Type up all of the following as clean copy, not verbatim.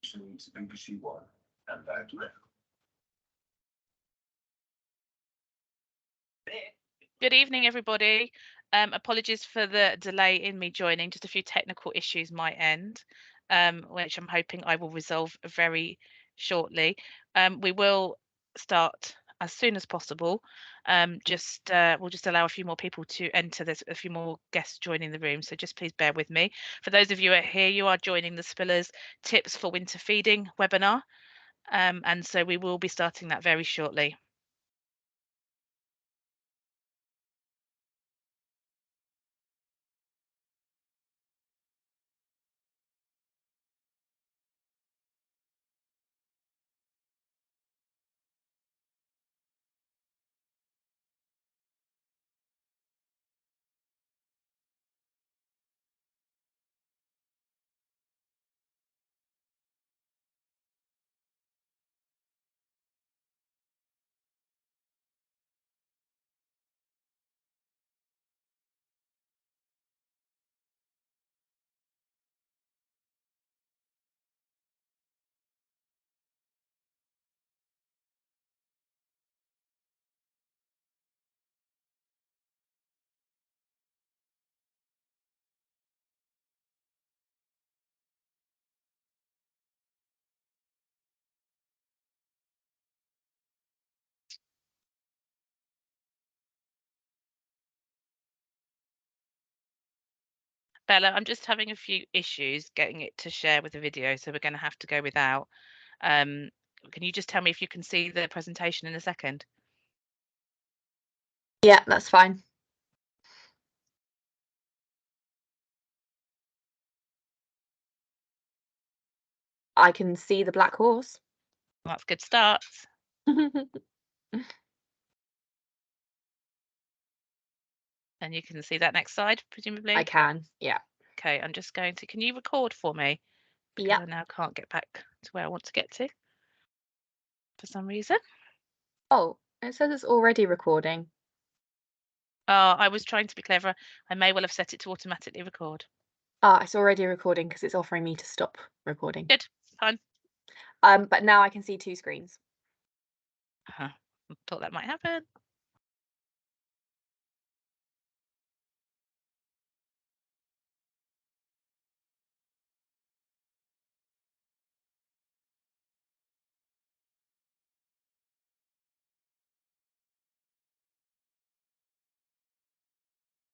NPC 1 and back to left. Good evening, everybody. Apologies for the delay in me joining, just a few technical issues my end, which I'm hoping I will resolve very shortly. We will start as soon as possible. We'll just allow a few more people to enter. There's a few more guests joining the room, so just please bear with me. For those of you who are here, you are joining the Spillers Tips for Winter Feeding webinar, and so we will be starting that very shortly. Bella, I'm just having a few issues getting it to share with the video, so we're going to have to go without. Can you just tell me if you can see the presentation in a second? Yeah, that's fine. I can see the black horse. That's a good start. And you can see that next slide, presumably? I can, yeah. Okay, I'm just going to, can you record for me? Because Yeah. I now can't get back to where I want to get to for some reason. Oh, it says it's already recording. I was trying to be clever. I may well have set it to automatically record. It's already recording because it's offering me to stop recording. Good, fine. But now I can see two screens. I thought that might happen.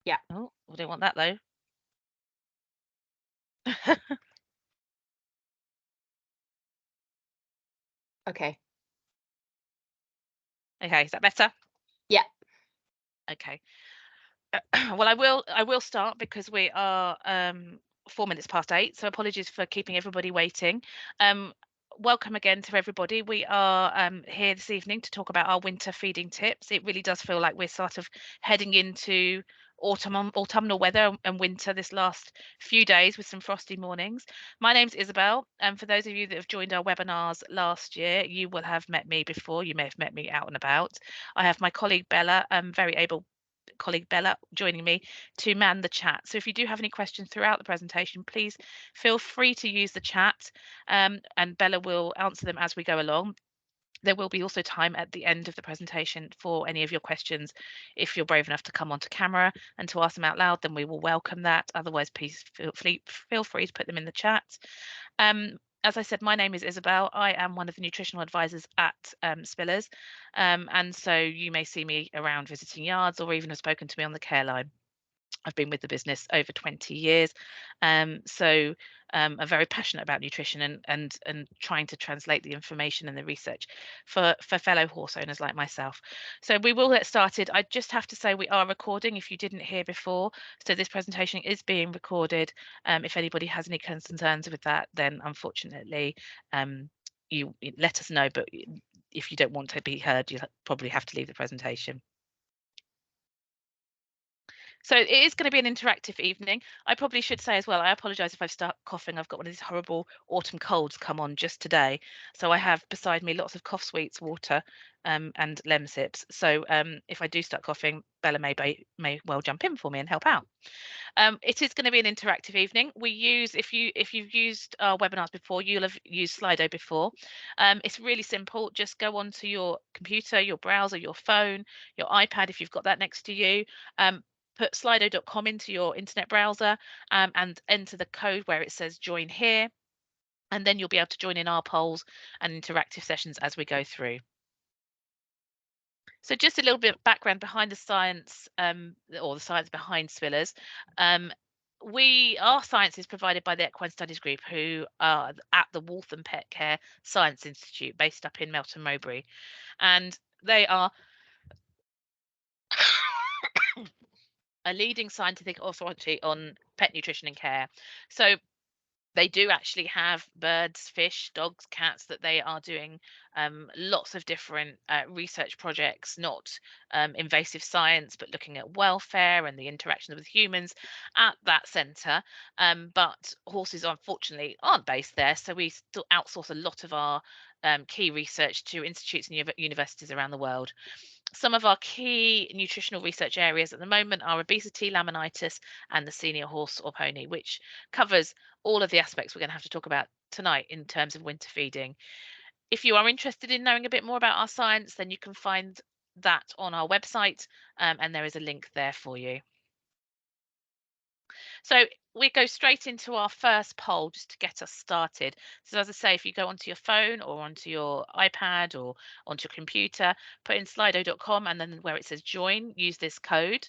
Yeah. Oh, I don't want that though. Okay. Okay, is that better? Yeah. Okay. Well, I will start because we are 4 minutes past 8, so apologies for keeping everybody waiting. Welcome again to everybody. We are here this evening to talk about our winter feeding tips. It really does feel like we're sort of heading into autumnal weather and winter this last few days with some frosty mornings. My name's Isabel, and for those of you that have joined our webinars last year, you will have met me before. You may have met me out and about. I have my colleague Bella, very able colleague Bella joining me to man the chat. So if you do have any questions throughout the presentation, please feel free to use the chat, and Bella will answer them as we go along. There will be also time at the end of the presentation for any of your questions. If you're brave enough to come onto camera and to ask them out loud, then we will welcome that. Otherwise, please feel free to put them in the chat. As I said, my name is Isabel. I am one of the nutritional advisors at Spillers, and so you may see me around visiting yards or even have spoken to me on the care line. I've been with the business over 20 years, so I'm very passionate about nutrition and trying to translate the information and the research for fellow horse owners like myself. So we will get started. I just have to say we are recording if you didn't hear before. So this presentation is being recorded. If anybody has any concerns with that, then unfortunately, you let us know. But if you don't want to be heard, you'll probably have to leave the presentation. So it is going to be an interactive evening. I probably should say as well, I apologise if I start coughing. I've got one of these horrible autumn colds come on just today. So I have beside me lots of cough sweets, water, and Lemsips. So if I do start coughing, Bella may well jump in for me and help out. It is going to be an interactive evening. We use, if you've used our webinars before, you'll have used Slido before. It's really simple. Just go onto your computer, your browser, your phone, your iPad if you've got that next to you. Put slido.com into your internet browser and enter the code where it says join here. And then you'll be able to join in our polls and interactive sessions as we go through. So just a little bit of background behind the science, or the science behind spillers. Our science is provided by the Equine Studies Group, who are at the Waltham Pet Care Science Institute, based up in Melton Mowbray, and they are a leading scientific authority on pet nutrition and care. So they do actually have birds, fish, dogs, cats that they are doing lots of different research projects, not invasive science, but looking at welfare and the interactions with humans at that centre. But horses, unfortunately, aren't based there. So we still outsource a lot of our key research to institutes and universities around the world. Some of our key nutritional research areas at the moment are obesity, laminitis, and the senior horse or pony, which covers all of the aspects we're going to have to talk about tonight in terms of winter feeding. If you are interested in knowing a bit more about our science, then you can find that on our website, and there is a link there for you. So we go straight into our first poll just to get us started. So as I say, if you go onto your phone or onto your iPad or onto your computer, put in slido.com and then where it says join, use this code.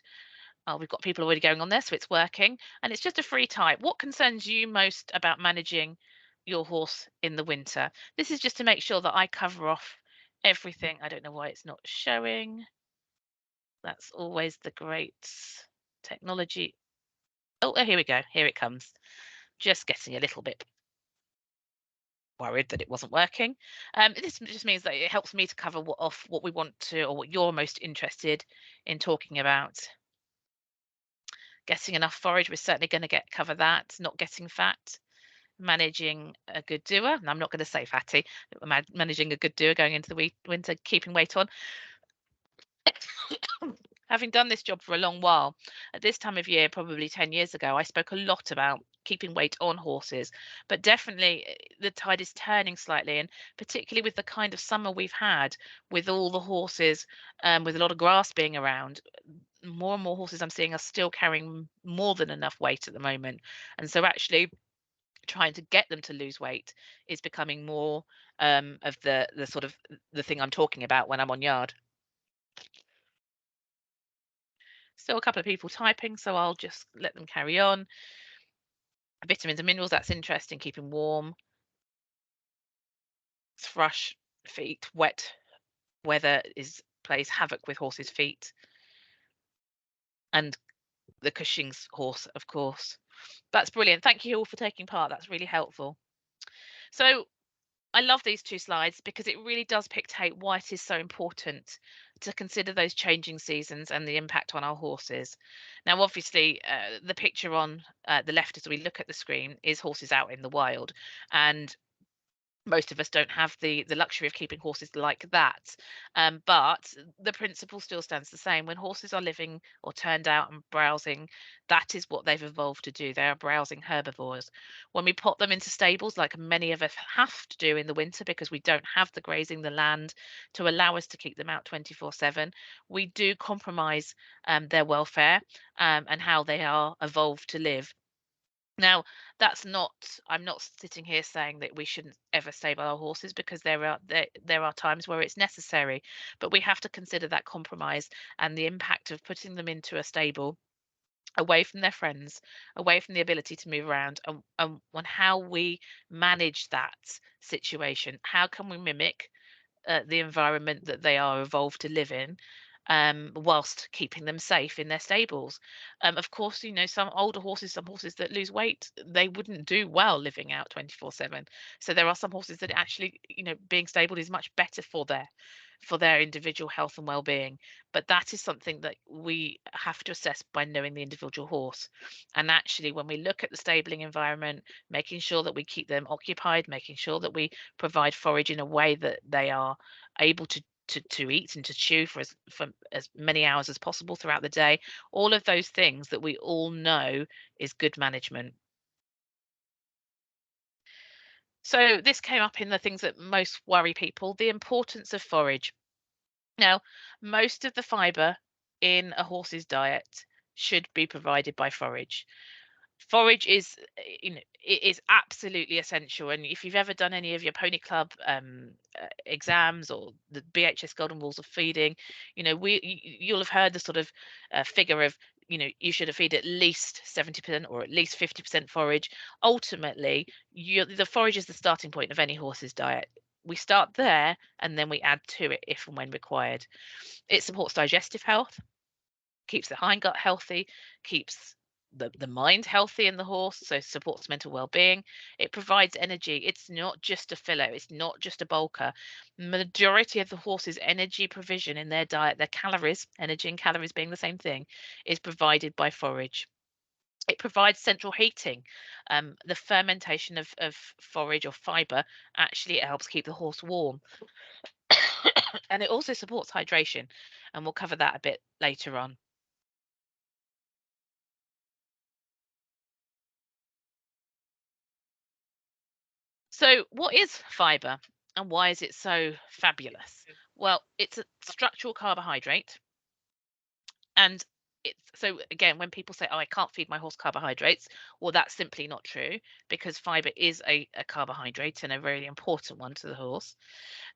We've got people already going on there, so it's working. And it's just a free type. What concerns you most about managing your horse in the winter? This is just to make sure that I cover off everything. I don't know why it's not showing. That's always the great technology. Oh, here we go. Here it comes. Just getting a little bit worried that it wasn't working. This just means that it helps me to cover what we want to, or what you're most interested in talking about. Getting enough forage, we're certainly going to cover that. Not getting fat, managing a good doer. And I'm not going to say fatty. Managing a good doer going into the winter, keeping weight on. Having done this job for a long while, at this time of year, probably 10 years ago, I spoke a lot about keeping weight on horses, but definitely the tide is turning slightly, and particularly with the kind of summer we've had, with all the horses, with a lot of grass being around, more and more horses I'm seeing are still carrying more than enough weight at the moment. And so actually trying to get them to lose weight is becoming more of the sort of the thing I'm talking about when I'm on yard. Still a couple of people typing, so I'll just let them carry on. Vitamins and minerals, that's interesting. Keeping warm. Thrush feet, wet weather plays havoc with horses' feet. And the Cushing's horse, of course. That's brilliant. Thank you all for taking part. That's really helpful. So I love these two slides because it really does dictate why it is so important to consider those changing seasons and the impact on our horses. Now, obviously, the picture on the left as we look at the screen is horses out in the wild, and most of us don't have the luxury of keeping horses like that, but the principle still stands the same. When horses are living or turned out and browsing, that is what they've evolved to do. They are browsing herbivores. When we put them into stables, like many of us have to do in the winter because we don't have the grazing, the land to allow us to keep them out 24/7, we do compromise their welfare and how they are evolved to live. Now, I'm not sitting here saying that we shouldn't ever stable our horses, because there are times where it's necessary, but we have to consider that compromise and the impact of putting them into a stable away from their friends, away from the ability to move around, and on how we manage that situation. How can we mimic the environment that they are evolved to live in, whilst keeping them safe in their stables. Of course, some older horses, some horses that lose weight, they wouldn't do well living out 24/7. So there are some horses that actually, being stabled is much better for their individual health and well-being. But that is something that we have to assess by knowing the individual horse. And actually, when we look at the stabling environment, making sure that we keep them occupied, making sure that we provide forage in a way that they are able to eat and to chew for as many hours as possible throughout the day, all of those things that we all know is good management. So this came up in the things that most worry people, the importance of forage. Now, most of the fiber in a horse's diet should be provided by forage. Forage is, it is absolutely essential. And if you've ever done any of your pony club exams or the BHS golden rules of feeding, you'll have heard the sort of figure of, you should feed at least 70% or at least 50% forage. Ultimately, the forage is the starting point of any horse's diet. We start there and then we add to it if and when required. It supports digestive health, keeps the hindgut healthy, keeps the mind healthy in the horse, so supports mental well-being. It provides energy. It's not just a filler, it's not just a bulker. Majority of the horse's energy provision in their diet, their calories, energy and calories being the same thing, is provided by forage. It provides central heating. The fermentation of forage or fiber actually helps keep the horse warm. And it also supports hydration, and we'll cover that a bit later on. So, what is fiber and why is it so fabulous? Well, it's a structural carbohydrate. And so again, when people say, "Oh, I can't feed my horse carbohydrates," well, that's simply not true, because fiber is a carbohydrate and a very important one to the horse.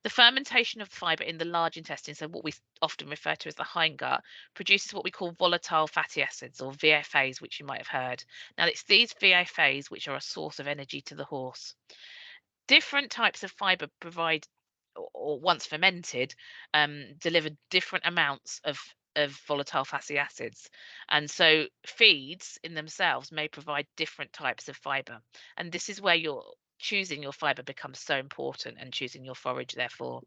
The fermentation of fiber in the large intestine, so what we often refer to as the hindgut, produces what we call volatile fatty acids, or VFAs, which you might have heard. Now, it's these VFAs which are a source of energy to the horse. Different types of fiber provide, or once fermented, deliver different amounts of volatile fatty acids. And so feeds in themselves may provide different types of fiber. And this is where choosing your fiber becomes so important, and choosing your forage, therefore.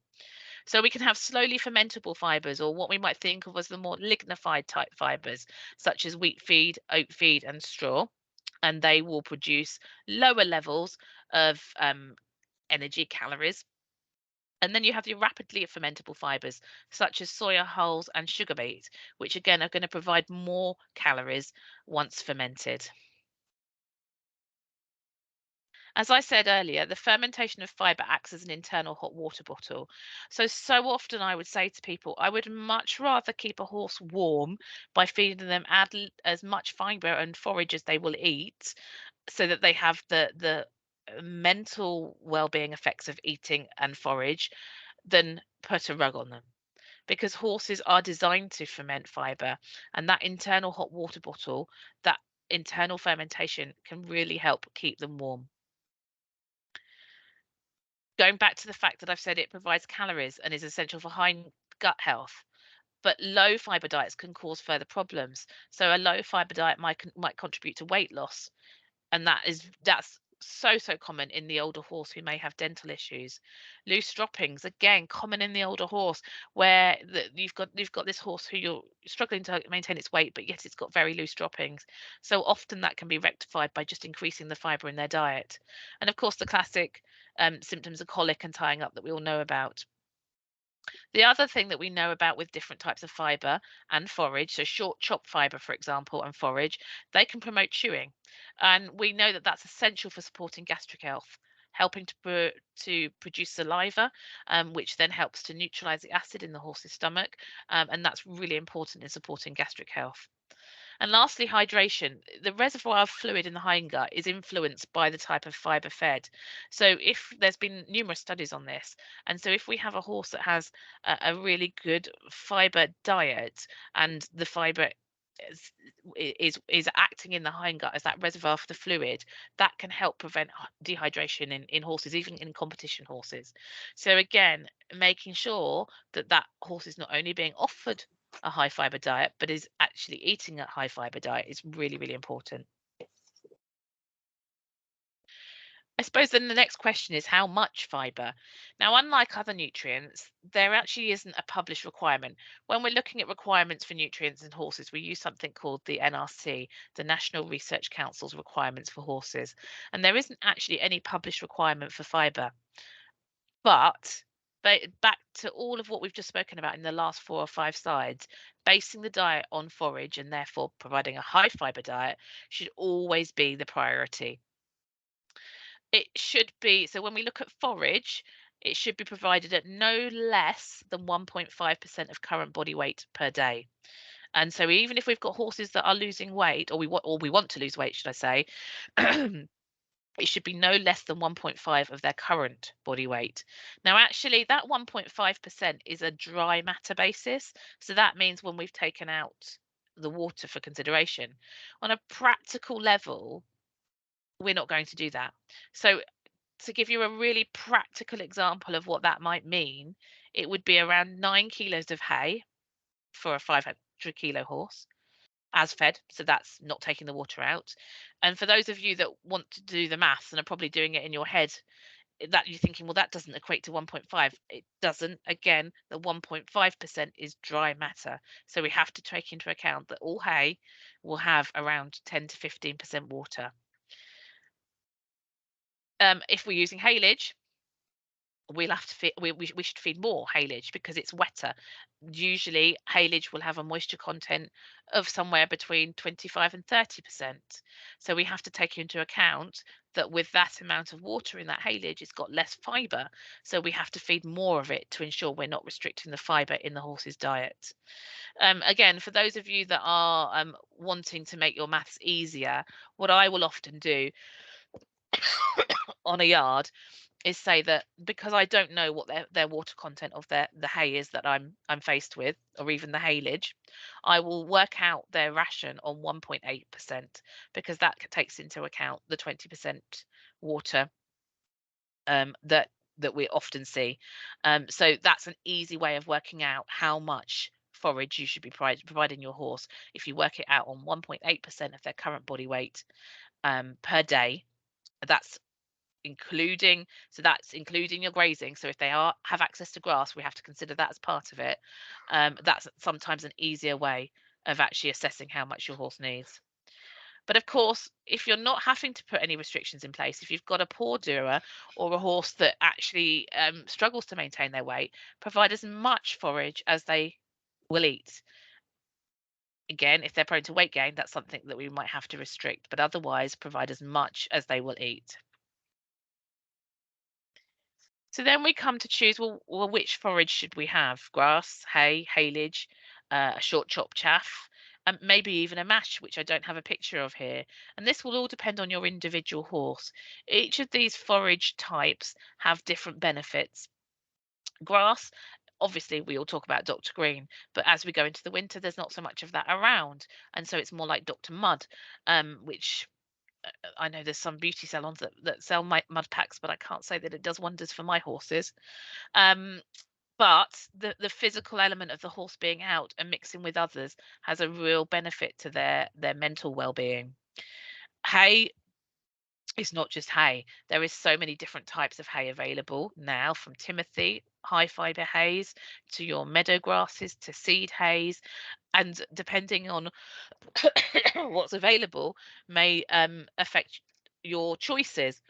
So we can have slowly fermentable fibers, or what we might think of as the more lignified type fibers, such as wheat feed, oat feed, and straw. And they will produce lower levels of energy, calories. And then you have your rapidly fermentable fibers, such as soya hulls and sugar beet, which again are going to provide more calories once fermented. As I said earlier, the fermentation of fiber acts as an internal hot water bottle. So often I would say to people, I would much rather keep a horse warm by feeding them as much fiber and forage as they will eat, so that they have the mental well-being effects of eating and forage, than put a rug on them. Because horses are designed to ferment fiber, and that internal hot water bottle, that internal fermentation, can really help keep them warm. Going back to the fact that I've said it provides calories and is essential for hind gut health, but low fiber diets can cause further problems. So a low fiber diet might contribute to weight loss, and that's so common in the older horse who may have dental issues. Loose droppings, again, common in the older horse, where you've got this horse who you're struggling to maintain its weight, but yet it's got very loose droppings. So often that can be rectified by just increasing the fiber in their diet. And of course, the classic symptoms of colic and tying up that we all know about. The other thing that we know about with different types of fiber and forage, so short chop fiber, for example, and forage, they can promote chewing. And we know that that's essential for supporting gastric health, helping to produce saliva, which then helps to neutralize the acid in the horse's stomach. And that's really important in supporting gastric health. And lastly, hydration. The reservoir of fluid in the hindgut is influenced by the type of fiber fed. So if there's been numerous studies on this, and so if we have a horse that has a really good fiber diet, and the fiber is acting in the hindgut as that reservoir for the fluid, that can help prevent dehydration in horses, even in competition horses. So again, making sure that that horse is not only being offered a high fiber diet, but is actually eating a high fiber diet is really, really important. I suppose then the next question is how much fiber? Now, unlike other nutrients, there actually isn't a published requirement. When we're looking at requirements for nutrients in horses, we use something called the NRC, the National Research Council's requirements for horses. And there isn't actually any published requirement for fiber. But back to all of what we've just spoken about in the last 4 or 5 slides, basing the diet on forage and therefore providing a high fiber diet should always be the priority. It should be, so when we look at forage, it should be provided at no less than 1.5% of current body weight per day. And so even if we've got horses that are losing weight, or we want to lose weight, should I say, it should be no less than 1.5 of their current body weight. Now, actually, that 1.5% is a dry matter basis. So that means when we've taken out the water for consideration, on a practical level, we're not going to do that. So to give you a really practical example of what that might mean, it would be around 9 kilos of hay for a 500 kilo horse as fed. So that's not taking the water out. And for those of you that want to do the maths and are probably doing it in your head, that you're thinking, well, that doesn't equate to 1.5. It doesn't. Again, the 1.5% is dry matter. So we have to take into account that all hay will have around 10 to 15% water. If we're using haylage, we'll have to feed, we should feed more haylage because it's wetter. Usually haylage will have a moisture content of somewhere between 25 and 30%. So we have to take into account that with that amount of water in that haylage, it's got less fiber. So we have to feed more of it to ensure we're not restricting the fiber in the horse's diet. Again, for those of you that are wanting to make your maths easier, what I will often do on a yard is say that because I don't know what their water content of the hay is that I'm faced with, or even the haylage, I will work out their ration on 1.8% because that takes into account the 20% water that we often see. So that's an easy way of working out how much forage you should be providing your horse. If you work it out on 1.8% of their current body weight per day, that's including your grazing. So if they have access to grass, we have to consider that as part of it. That's sometimes an easier way of actually assessing how much your horse needs. But of course, if you're not having to put any restrictions in place, if you've got a poor doer or a horse that actually struggles to maintain their weight, provide as much forage as they will eat. Again, if they're prone to weight gain, that's something that we might have to restrict, but otherwise provide as much as they will eat. So then we come to choose, well, which forage should we have? Grass, hay, haylage, a short chop chaff, and maybe even a mash, which I don't have a picture of here. And this will all depend on your individual horse. Each of these forage types have different benefits. Grass, obviously, we all talk about Dr. Green, but as we go into the winter, there's not so much of that around. And so it's more like Dr. Mud, which I know there's some beauty salons that sell mud packs, but I can't say that it does wonders for my horses. But the physical element of the horse being out and mixing with others has a real benefit to their mental well-being. Hay is not just hay. There is so many different types of hay available now, from Timothy high fiber hays to your meadow grasses to seed hays, and depending on what's available may affect your choices.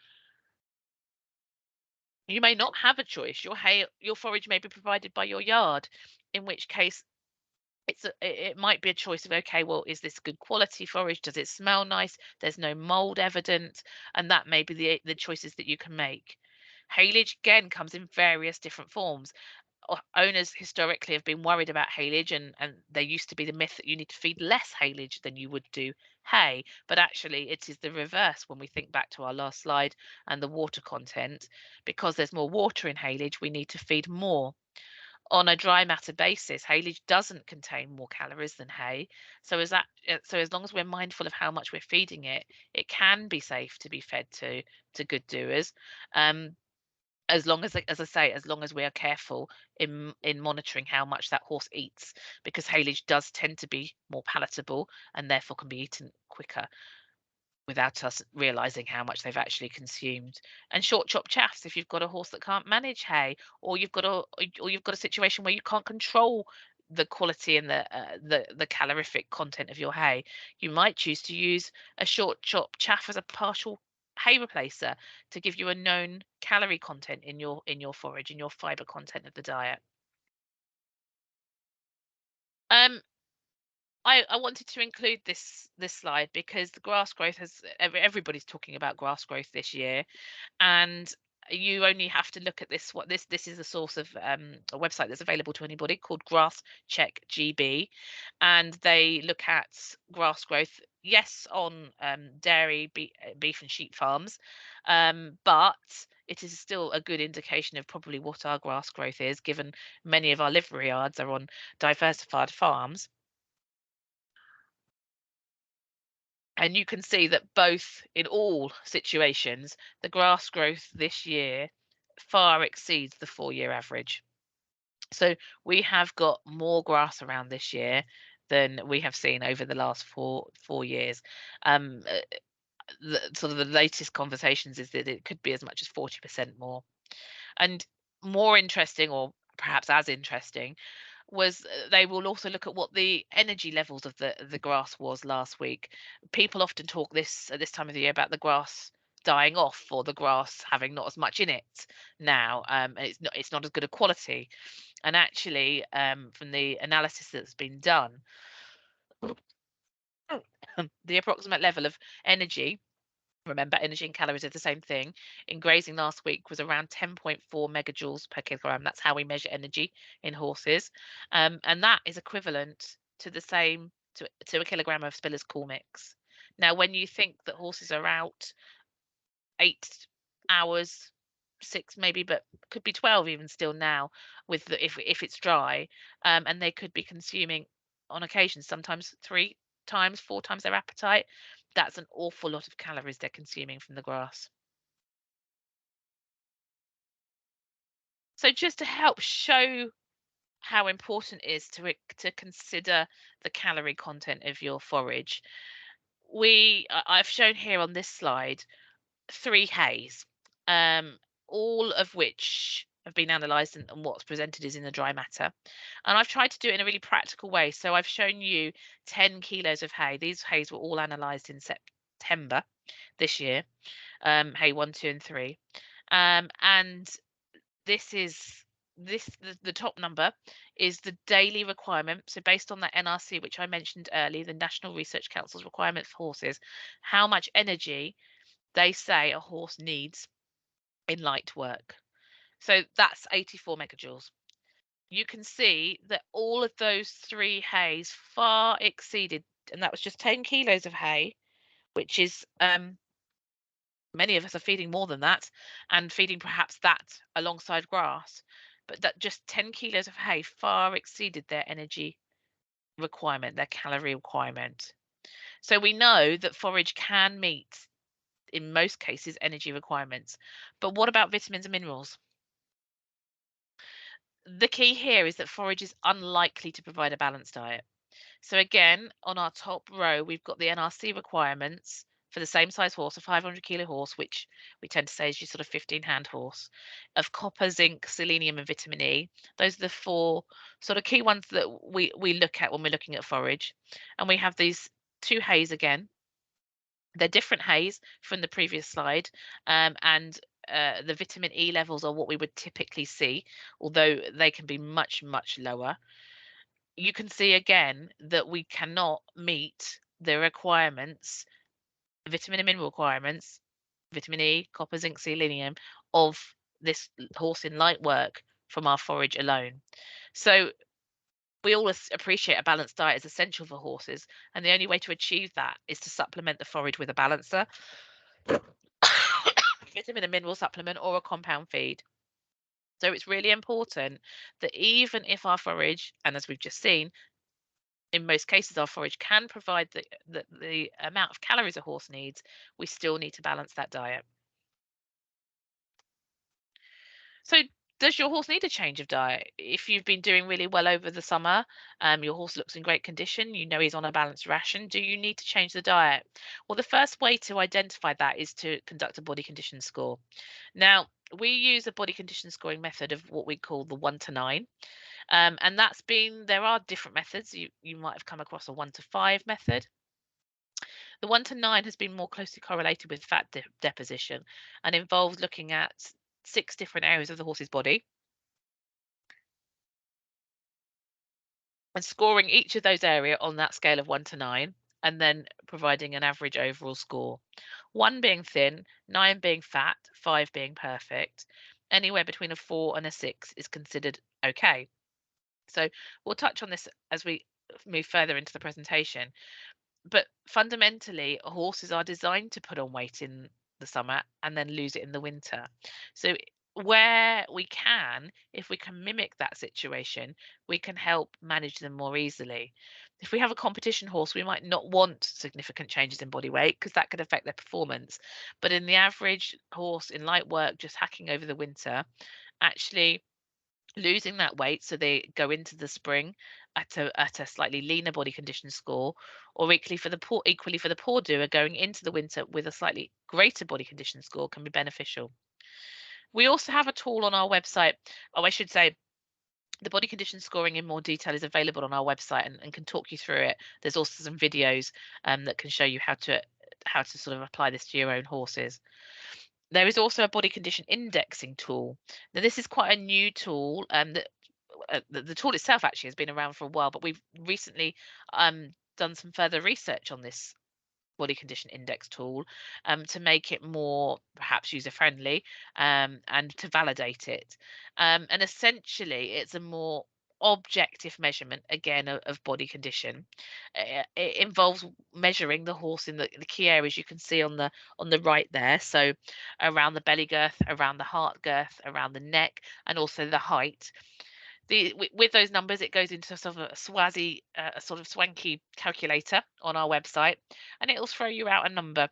You may not have a choice. Your forage may be provided by your yard, in which case it might be a choice of, okay, well, is this good quality forage? Does it smell nice? There's no mold evident, and that may be the choices that you can make. Haylage again comes in various different forms. Owners historically have been worried about haylage, and there used to be the myth that you need to feed less haylage than you would do hay, but actually it is the reverse when we think back to our last slide and the water content. Because there's more water in haylage, we need to feed more. On a dry matter basis, haylage doesn't contain more calories than hay, so as long as we're mindful of how much we're feeding it, it can be safe to be fed to good doers. as long as I say, as long as we are careful in monitoring how much that horse eats, because haylage does tend to be more palatable and therefore can be eaten quicker without us realizing how much they've actually consumed. And short chop chaffs, if you've got a horse that can't manage hay, or you've got a situation where you can't control the quality and the calorific content of your hay, you might choose to use a short chop chaff as a partial hay replacer to give you a known calorie content in your forage, in your fiber content of the diet. I wanted to include this slide because the grass growth has everybody's talking about grass growth this year, and you only have to look at this. What this is a source of a website that's available to anybody called Grass Check GB, and they look at grass growth. Yes, on dairy, beef and sheep farms, but it is still a good indication of probably what our grass growth is, given many of our livery yards are on diversified farms. And you can see that both in all situations, the grass growth this year far exceeds the 4-year average. So we have got more grass around this year than we have seen over the last four years. Sort of the latest conversations is that it could be as much as 40% more. And more interesting, or perhaps as interesting, was they will also look at what the energy levels of the grass was last week. People often talk at this time of the year about the grass dying off, or the grass having not as much in it now, and it's not as good a quality. And actually, from the analysis that's been done, the approximate level of energy, remember energy and calories are the same thing, in grazing last week was around 10.4 megajoules per kilogram. That's how we measure energy in horses, and that is equivalent to the same to a kilogram of Spiller's cool mix. Now, when you think that horses are out 8 hours, 6 maybe, but could be 12 even still now, with if it's dry, and they could be consuming on occasion sometimes 3 times, 4 times their appetite. That's an awful lot of calories they're consuming from the grass. So just to help show how important it is to consider the calorie content of your forage, I've shown here on this slide 3 hays, all of which have been analysed, and what's presented is in the dry matter. And I've tried to do it in a really practical way. So I've shown you 10 kilos of hay. These hays were all analysed in September this year, hay 1, 2, and 3. And this is the top number is the daily requirement. So based on that NRC, which I mentioned earlier, the National Research Council's requirement for horses, how much energy they say a horse needs in light work. So that's 84 megajoules. You can see that all of those 3 hays far exceeded, and that was just 10 kilos of hay, which is many of us are feeding more than that, and feeding perhaps that alongside grass, but that just 10 kilos of hay far exceeded their energy requirement, their calorie requirement. So we know that forage can meet, in most cases, energy requirements. But what about vitamins and minerals? The key here is that forage is unlikely to provide a balanced diet. So again, on our top row, we've got the NRC requirements for the same size horse, a 500 kilo horse, which we tend to say is your sort of 15-hand horse, of copper, zinc, selenium, and vitamin E. Those are the 4 sort of key ones that we look at when we're looking at forage. And we have these 2 hays again. They're different hays from the previous slide, and the vitamin E levels are what we would typically see, although they can be much, much lower. You can see again that we cannot meet the requirements, vitamin and mineral requirements, vitamin E, copper, zinc, selenium, of this horse in light work from our forage alone. So we all appreciate a balanced diet is essential for horses, and the only way to achieve that is to supplement the forage with a balancer, vitamin and mineral supplement, or a compound feed. So it's really important that even if our forage, and as we've just seen, in most cases our forage can provide the amount of calories a horse needs, we still need to balance that diet. So does your horse need a change of diet? If you've been doing really well over the summer, your horse looks in great condition, you know he's on a balanced ration, do you need to change the diet? Well, the first way to identify that is to conduct a body condition score. Now, we use a body condition scoring method of what we call the 1 to 9. And there are different methods. You might have come across a 1 to 5 method. The 1 to 9 has been more closely correlated with fat deposition and involves looking at 6 different areas of the horse's body and scoring each of those areas on that scale of 1 to 9, and then providing an average overall score. 1 being thin, 9 being fat, 5 being perfect. Anywhere between a 4 and a 6 is considered okay. So we'll touch on this as we move further into the presentation. But fundamentally, horses are designed to put on weight in the summer and then lose it in the winter. So where we can, if we can mimic that situation, we can help manage them more easily. If we have a competition horse, we might not want significant changes in body weight because that could affect their performance. But in the average horse in light work, just hacking over the winter, actually losing that weight so they go into the spring at a slightly leaner body condition score, or equally for the poor doer going into the winter with a slightly greater body condition score can be beneficial. We also have a tool on our website. Oh, I should say the body condition scoring in more detail is available on our website and can talk you through it. There's also some videos that can show you how to sort of apply this to your own horses. There is also a body condition indexing tool. Now, this is quite a new tool, the tool itself actually has been around for a while, but we've recently done some further research on this body condition index tool to make it more perhaps user friendly and to validate it. And essentially, it's a more objective measurement again of body condition. It involves measuring the horse in the key areas you can see on the right there, so around the belly girth, around the heart girth, around the neck, and also the height. With those numbers, it goes into sort of a sort of swanky calculator on our website, and it'll throw you out a number.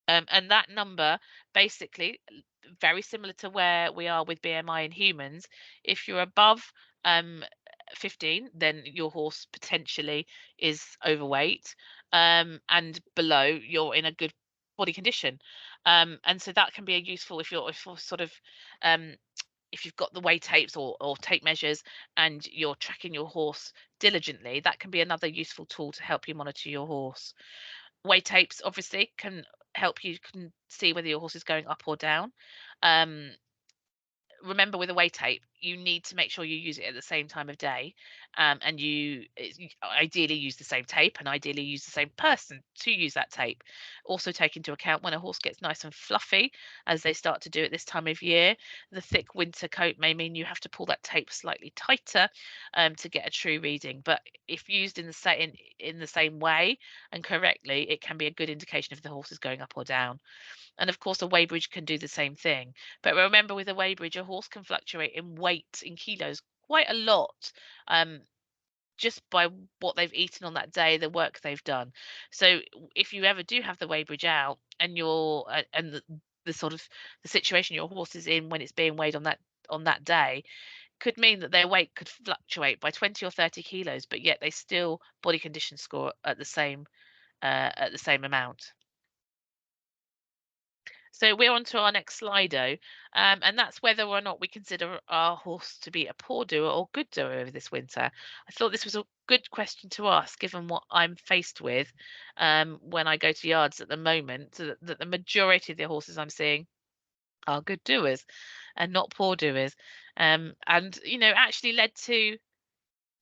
And that number, basically, very similar to where we are with BMI in humans. If you're above 15, then your horse potentially is overweight, and below, you're in a good body condition. And so that can be a useful if you're sort of if you've got the weigh tapes or tape measures and you're tracking your horse diligently, that can be another useful tool to help you monitor your horse. Weigh tapes obviously can help you can see whether your horse is going up or down. Um, Remember, with a weigh tape, you need to make sure you use it at the same time of day, and you ideally use the same tape and ideally use the same person to use that tape. Also take into account when a horse gets nice and fluffy, as they start to do at this time of year, the thick winter coat may mean you have to pull that tape slightly tighter to get a true reading. But if used in the same way and correctly, it can be a good indication if the horse is going up or down. And of course, a weighbridge can do the same thing. But remember, with a weighbridge, a horse can fluctuate in weight, in kilos, quite a lot, um, just by what they've eaten on that day, the work they've done. So if you ever do have the weighbridge out and the sort of the situation your horse is in when it's being weighed on that day could mean that their weight could fluctuate by 20 or 30 kilos, but yet they still body condition score at the same amount. So we're on to our next Slido, and that's whether or not we consider our horse to be a poor doer or good doer over this winter. I thought this was a good question to ask, given what I'm faced with when I go to yards at the moment, so that the majority of the horses I'm seeing are good doers and not poor doers, and actually led to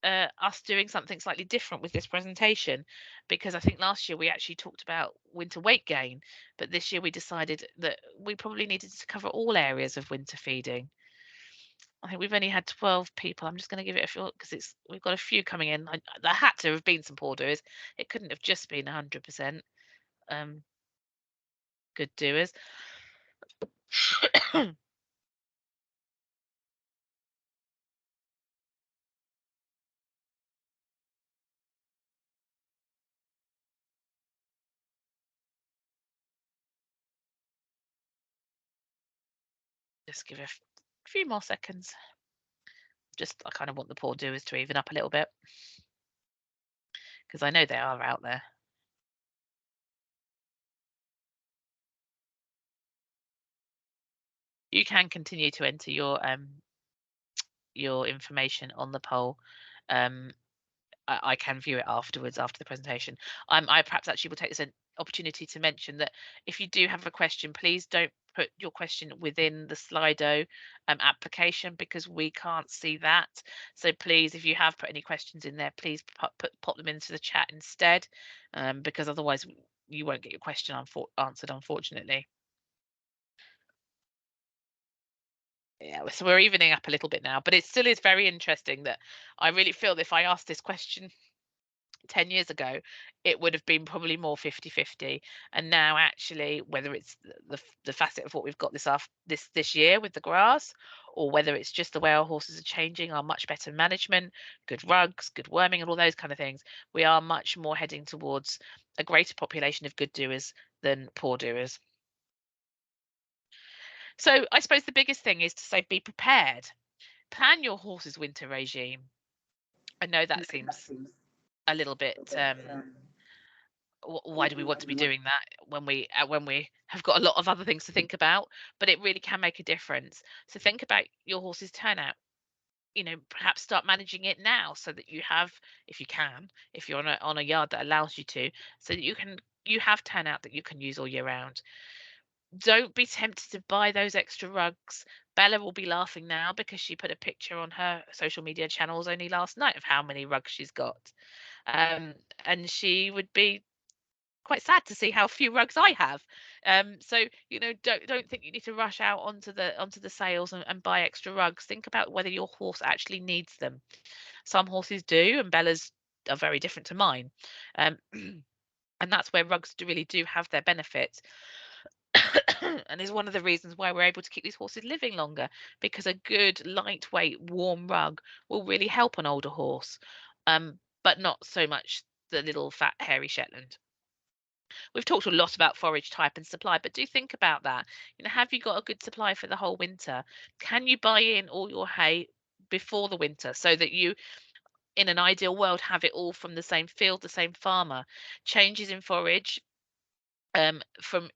us doing something slightly different with this presentation, because I think last year we actually talked about winter weight gain, but this year we decided that we probably needed to cover all areas of winter feeding. I think we've only had 12 people. I'm just going to give it a few because we've got a few coming in. There had to have been some poor doers. It couldn't have just been 100% good doers. Just give A few more seconds. Just, I kind of want the poor doers to even up a little bit, because I know they are out there. You can continue to enter your information on the poll. I can view it afterwards, after the presentation. I perhaps actually will take this an opportunity to mention that if you do have a question, please don't put your question within the Slido application, because we can't see that. So please, if you have put any questions in there, please pop them into the chat instead, because otherwise you won't get your question answered, unfortunately. Yeah, so we're evening up a little bit now, but it still is very interesting that I really feel that if I asked this question 10 years ago, it would have been probably more 50-50. And now actually, whether it's the facet of what we've got this year with the grass, or whether it's just the way our horses are changing, our much better management, good rugs, good worming, and all those kind of things, we are much more heading towards a greater population of good doers than poor doers. So I suppose the biggest thing is to say, be prepared. Plan your horse's winter regime. I know that seems a little bit why do we want to be doing that when we have got a lot of other things to think about? But it really can make a difference. So think about your horse's turnout. Perhaps start managing it now, so that you have, if you can, if you're on a yard that allows you to, so that you have turnout that you can use all year round. Don't be tempted to buy those extra rugs. Bella will be laughing now, because she put a picture on her social media channels only last night of how many rugs she's got. And she would be quite sad to see how few rugs I have. So don't think you need to rush out onto the sales and buy extra rugs. Think about whether your horse actually needs them. Some horses do, and Bella's are very different to mine. And that's where rugs really do have their benefits. And is one of the reasons why we're able to keep these horses living longer, because a good lightweight warm rug will really help an older horse, but not so much the little fat hairy Shetland. We've talked a lot about forage type and supply, but do think about that. Have you got a good supply for the whole winter? Can you buy in all your hay before the winter, so that you, in an ideal world, have it all from the same field, the same farmer? Changes in forage, from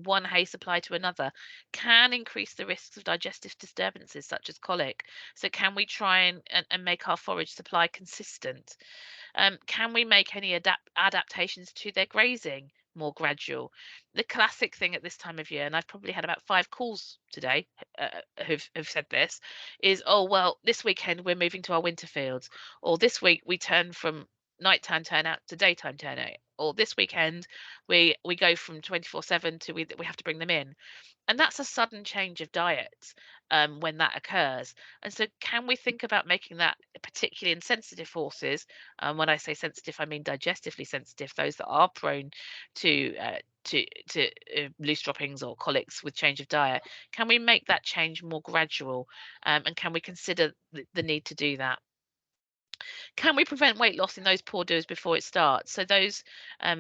one hay supply to another, can increase the risks of digestive disturbances such as colic. So can we try and make our forage supply consistent? Can we make any adaptations to their grazing more gradual? The classic thing at this time of year, and I've probably had about 5 calls today who've said this, is, oh, well, this weekend we're moving to our winter fields, or this week we turn from nighttime turnout to daytime turnout, or this weekend we go from 24/7 to we have to bring them in. And that's a sudden change of diet when that occurs. And so can we think about making that, particularly in sensitive horses, when I say sensitive, I mean digestively sensitive, those that are prone to loose droppings or colics with change of diet, can we make that change more gradual? And can we consider the need to do that? Can we prevent weight loss in those poor doers before it starts? So those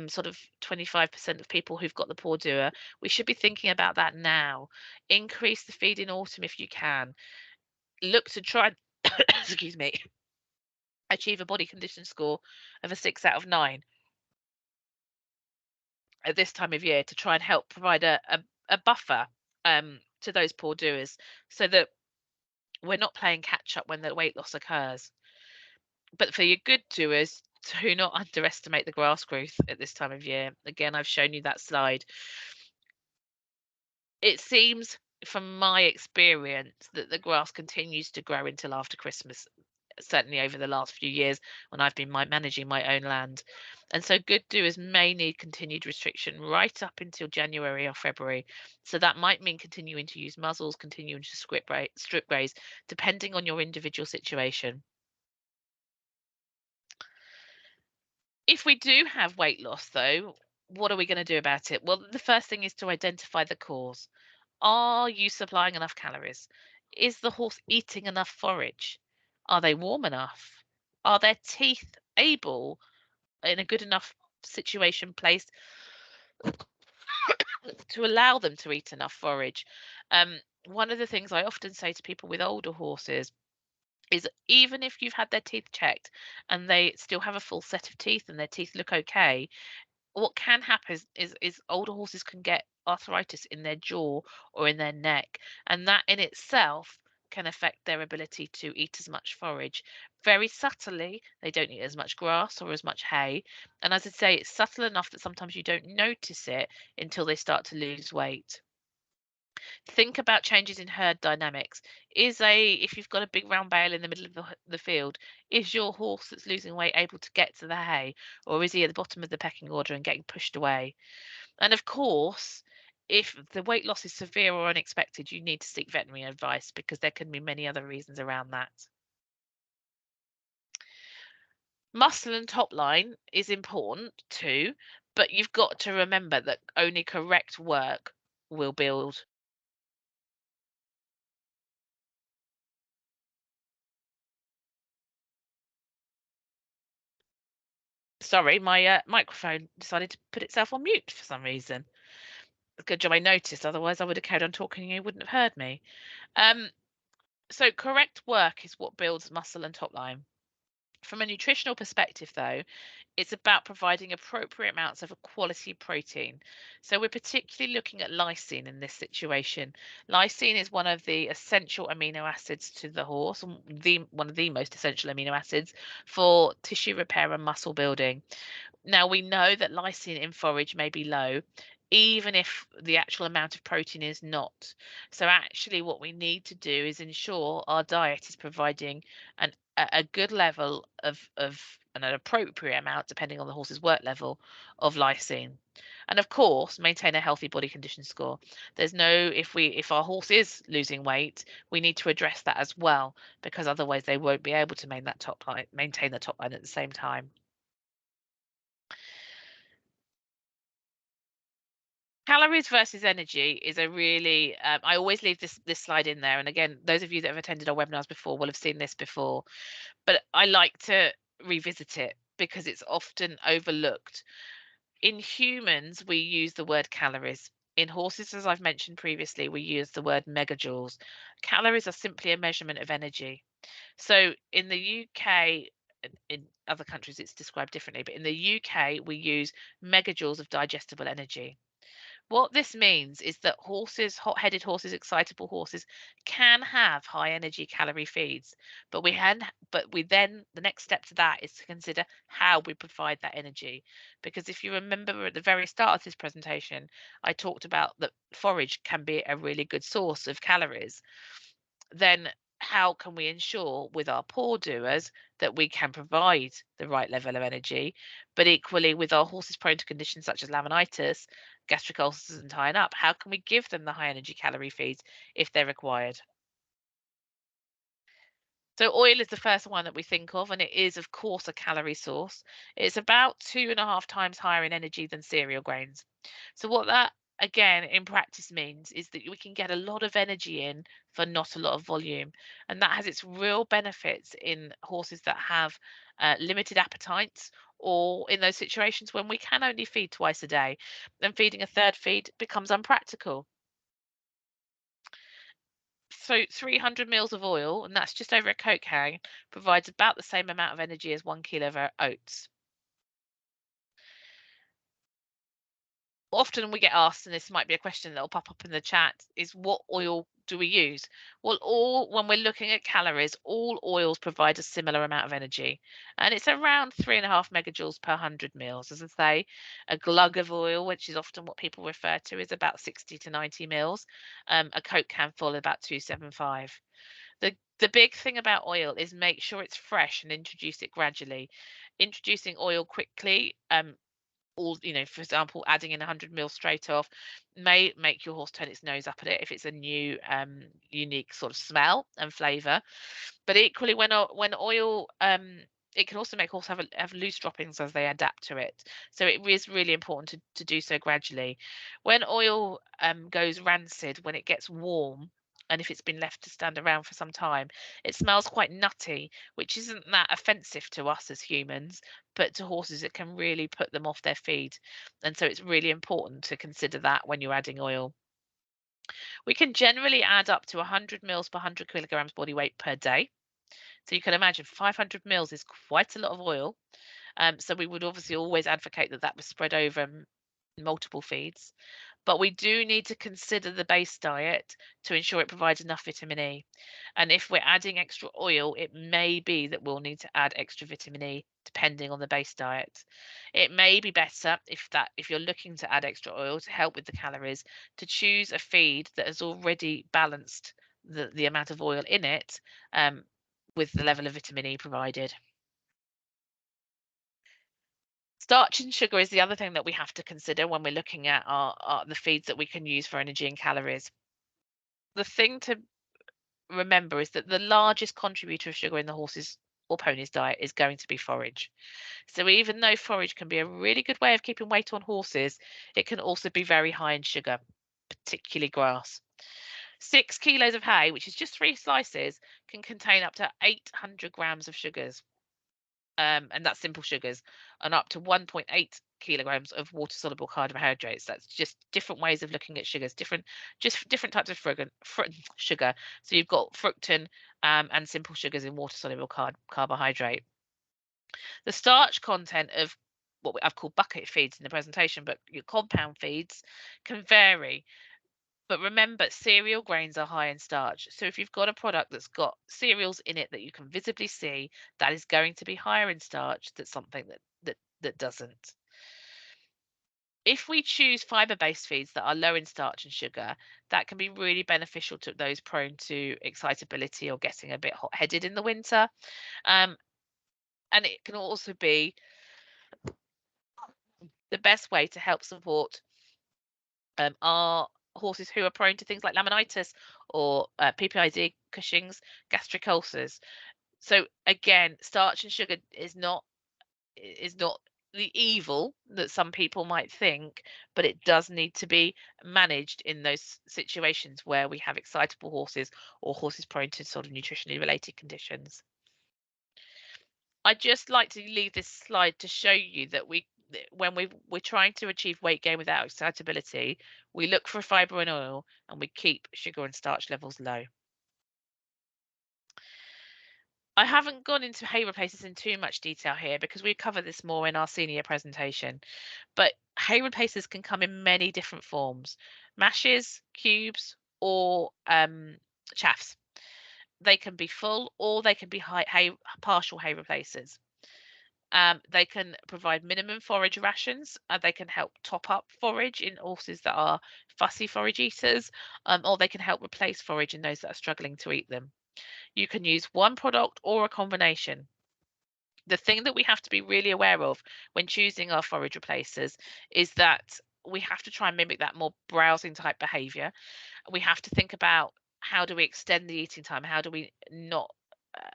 sort of 25% of people who've got the poor doer, we should be thinking about that now. Increase the feed in autumn if you can. Look to try and excuse me, achieve a body condition score of a 6 out of 9 at this time of year, to try and help provide a buffer to those poor doers, so that we're not playing catch up when the weight loss occurs. But for your good doers, do not underestimate the grass growth at this time of year. Again, I've shown you that slide. It seems, from my experience, that the grass continues to grow until after Christmas, certainly over the last few years when I've been managing my own land. And so good doers may need continued restriction right up until January or February. So that might mean continuing to use muzzles, continuing to strip graze, depending on your individual situation. If we do have weight loss, though, what are we going to do about it? Well, the first thing is to identify the cause. Are you supplying enough calories? Is the horse eating enough forage? Are they warm enough? Are their teeth able, in a good enough situation, placed to allow them to eat enough forage. One of the things I often say to people with older horses is, even if you've had their teeth checked and they still have a full set of teeth and their teeth look okay, what can happen is older horses can get arthritis in their jaw or in their neck, and that in itself can affect their ability to eat as much forage. Very subtly, they don't eat as much grass or as much hay, and as I say, it's subtle enough that sometimes you don't notice it until they start to lose weight. Think about changes in herd dynamics. If you've got a big round bale in the middle of the field, is your horse that's losing weight able to get to the hay, or is he at the bottom of the pecking order and getting pushed away? And of course, if the weight loss is severe or unexpected, you need to seek veterinary advice, because there can be many other reasons around that. Muscle and top line is important too, but you've got to remember that only correct work will build. Sorry, my microphone decided to put itself on mute for some reason. Good job I noticed, otherwise I would have carried on talking and you wouldn't have heard me. So correct work is what builds muscle and top line. From a nutritional perspective, though, it's about providing appropriate amounts of a quality protein. So we're particularly looking at lysine in this situation. Lysine is one of the essential amino acids to the horse, and one of the most essential amino acids for tissue repair and muscle building. Now, we know that lysine in forage may be low, even if the actual amount of protein is not. So actually what we need to do is ensure our diet is providing a good level of and an appropriate amount, depending on the horse's work level, of lysine. And of course, maintain a healthy body condition score. There's no, if our horse is losing weight, we need to address that as well, because otherwise they won't be able to maintain the top line at the same time. Calories versus energy is a really, I always leave this slide in there. And again, those of you that have attended our webinars before will have seen this before, but I like to revisit it because it's often overlooked. In humans, we use the word calories. In horses, as I've mentioned previously, we use the word megajoules. Calories are simply a measurement of energy. So in the UK, in other countries, it's described differently, but in the UK, we use megajoules of digestible energy. What this means is that horses, hot-headed horses, excitable horses, can have high energy calorie feeds, but then the next step to that is to consider how we provide that energy. Because if you remember at the very start of this presentation, I talked about that forage can be a really good source of calories. Then how can we ensure with our poor doers that we can provide the right level of energy, but equally with our horses prone to conditions such as laminitis, gastric ulcers and tying up, how can we give them the high energy calorie feeds if they're required? So oil is the first one that we think of, and it is, of course, a calorie source. It's about 2.5 times higher in energy than cereal grains. So what that, again, in practice means is that we can get a lot of energy in for not a lot of volume. And that has its real benefits in horses that have limited appetites, or in those situations when we can only feed twice a day. Then feeding a third feed becomes unpractical. So 300 mils of oil, and that's just over a Coke can, provides about the same amount of energy as 1 kilo of oats. Often we get asked, and this might be a question that will pop up in the chat, is what oil do we use? Well, when we're looking at calories, all oils provide a similar amount of energy, and it's around 3.5 megajoules per 100 mils. As I say, a glug of oil, which is often what people refer to, is about 60 to 90 mils. A Coke can full about 275. The big thing about oil is make sure it's fresh and introduce it gradually. Introducing oil quickly, for example, adding in 100 mils straight off may make your horse turn its nose up at it if it's a new unique sort of smell and flavor. But equally, when oil, it can also make horses have loose droppings as they adapt to it. So it is really important to do so gradually. When oil goes rancid, when it gets warm, and if it's been left to stand around for some time, it smells quite nutty, which isn't that offensive to us as humans, but to horses it can really put them off their feed. And so it's really important to consider that when you're adding oil. We can generally add up to 100 mils per 100 kilograms body weight per day. So you can imagine 500 mils is quite a lot of oil. So we would obviously always advocate that that was spread over multiple feeds. But we do need to consider the base diet to ensure it provides enough vitamin E. And if we're adding extra oil, it may be that we'll need to add extra vitamin E depending on the base diet. It may be better if you're looking to add extra oil to help with the calories, to choose a feed that has already balanced the amount of oil in it with the level of vitamin E provided. Starch and sugar is the other thing that we have to consider when we're looking at the feeds that we can use for energy and calories. The thing to remember is that the largest contributor of sugar in the horse's or pony's diet is going to be forage. So even though forage can be a really good way of keeping weight on horses, it can also be very high in sugar, particularly grass. 6 kilos of hay, which is just 3 slices, can contain up to 800 grams of sugars. And that's simple sugars, and up to 1.8 kilograms of water-soluble carbohydrates. That's just different ways of looking at sugars, different types of sugar. So you've got fructan and simple sugars in water-soluble carbohydrate. The starch content of what I've called bucket feeds in the presentation, but your compound feeds can vary. But remember, cereal grains are high in starch. So if you've got a product that's got cereals in it that you can visibly see, that is going to be higher in starch than something that doesn't. If we choose fiber-based feeds that are low in starch and sugar, that can be really beneficial to those prone to excitability or getting a bit hot-headed in the winter. And it can also be the best way to help support our horses who are prone to things like laminitis or PPID, Cushing's, gastric ulcers. So again, starch and sugar is not the evil that some people might think, but it does need to be managed in those situations where we have excitable horses or horses prone to sort of nutritionally related conditions. I'd just like to leave this slide to show you that when we're trying to achieve weight gain without excitability, we look for fiber and oil and we keep sugar and starch levels low. I haven't gone into hay replacers in too much detail here because we cover this more in our senior presentation, but hay replacers can come in many different forms: mashes, cubes, or chaffs. They can be full or they can be partial hay replacers. They can provide minimum forage rations. They can help top up forage in horses that are fussy forage eaters, or they can help replace forage in those that are struggling to eat them. You can use one product or a combination. The thing that we have to be really aware of when choosing our forage replacers is that we have to try and mimic that more browsing type behavior. We have to think about how do we extend the eating time? How do we not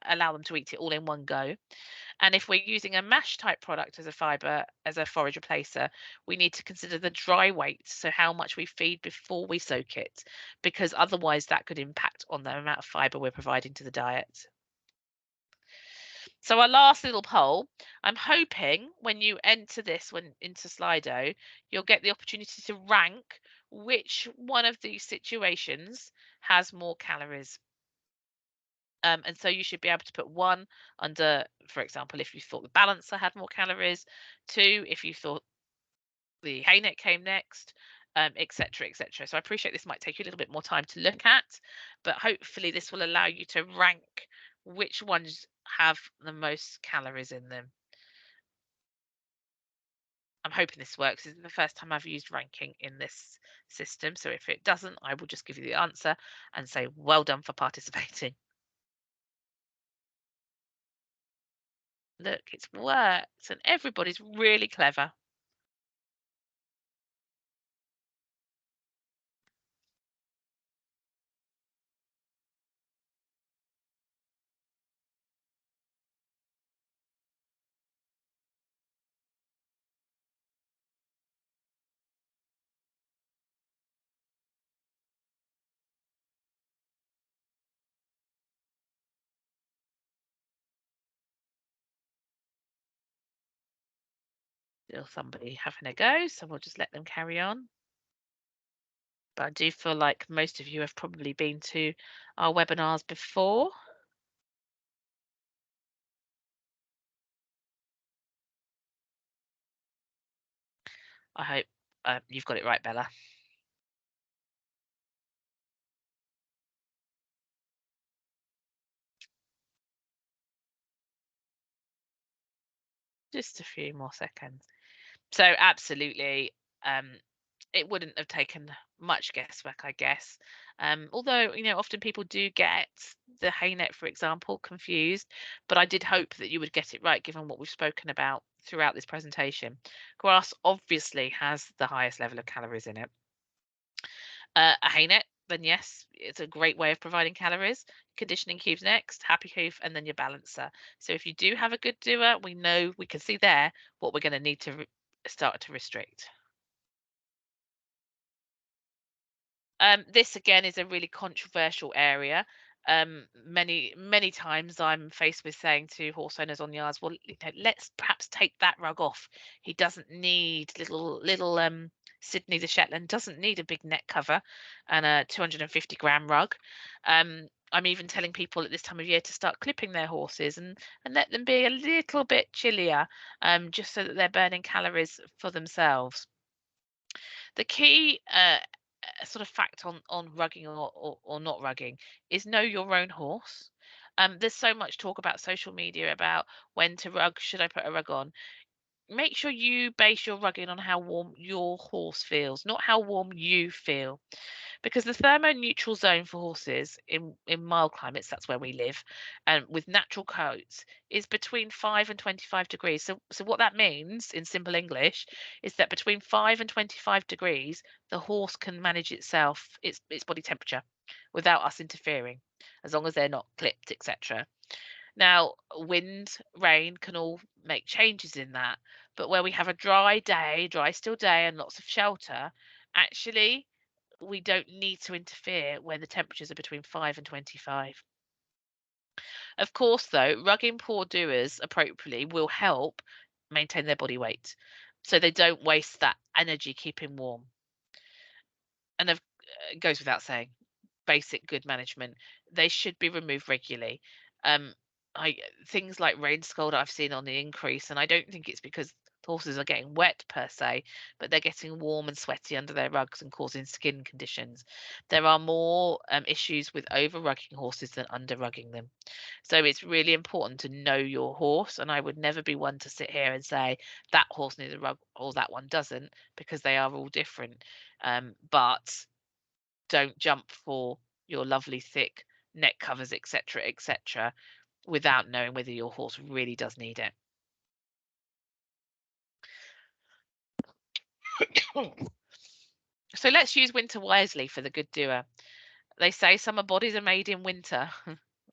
allow them to eat it all in one go? And if we're using a mash type product as a forage replacer, we need to consider the dry weight, so how much we feed before we soak it, because otherwise that could impact on the amount of fiber we're providing to the diet. So our last little poll, I'm hoping when you enter this into Slido, you'll get the opportunity to rank which one of these situations has more calories. And so you should be able to put 1 under, for example, if you thought the balancer had more calories, 2 if you thought the hay net came next, etc., etc. So I appreciate this might take you a little bit more time to look at, but hopefully this will allow you to rank which ones have the most calories in them. I'm hoping this works. This is the first time I've used ranking in this system, so if it doesn't, I will just give you the answer and say well done for participating. Look, it's worked and everybody's really clever. Still somebody having a go, so we'll just let them carry on. But I do feel like most of you have probably been to our webinars before. I hope you've got it right, Bella. Just a few more seconds. So absolutely, it wouldn't have taken much guesswork, I guess. Although, often people do get the hay net, for example, confused, but I did hope that you would get it right given what we've spoken about throughout this presentation. Grass obviously has the highest level of calories in it. A hay net, then yes, it's a great way of providing calories. Conditioning cubes next, happy hoof, and then your balancer. So if you do have a good doer, we can see there what we're going to need to start to restrict. This again is a really controversial area. Many times I'm faced with saying to horse owners on yards, well, let's perhaps take that rug off. He doesn't need little Sydney the Shetland doesn't need a big neck cover and a 250-gram rug. I'm even telling people at this time of year to start clipping their horses and let them be a little bit chillier, just so that they're burning calories for themselves. The key sort of fact on rugging or not rugging is know your own horse. There's so much talk about social media about when to rug, should I put a rug on? Make sure you base your rugging on how warm your horse feels, not how warm you feel. Because the thermoneutral zone for horses in mild climates, that's where we live, and with natural coats, is between 5 and 25 degrees. So what that means in simple English is that between 5 and 25 degrees, the horse can manage its body temperature without us interfering, as long as they're not clipped, etc. Now, wind, rain can all make changes in that, but where we have a dry still day, and lots of shelter, actually we don't need to interfere when the temperatures are between 5 and 25. Of course, though, rugging poor doers appropriately will help maintain their body weight, so they don't waste that energy keeping warm. And it goes without saying, basic good management, they should be removed regularly. Things like rain scald I've seen on the increase, and I don't think it's because horses are getting wet per se, but they're getting warm and sweaty under their rugs and causing skin conditions. There are more issues with over rugging horses than under rugging them. So it's really important to know your horse, and I would never be one to sit here and say that horse needs a rug or that one doesn't, because they are all different. But don't jump for your lovely thick neck covers, etc., without knowing whether your horse really does need it. So let's use winter wisely for the good doer. They say summer bodies are made in winter.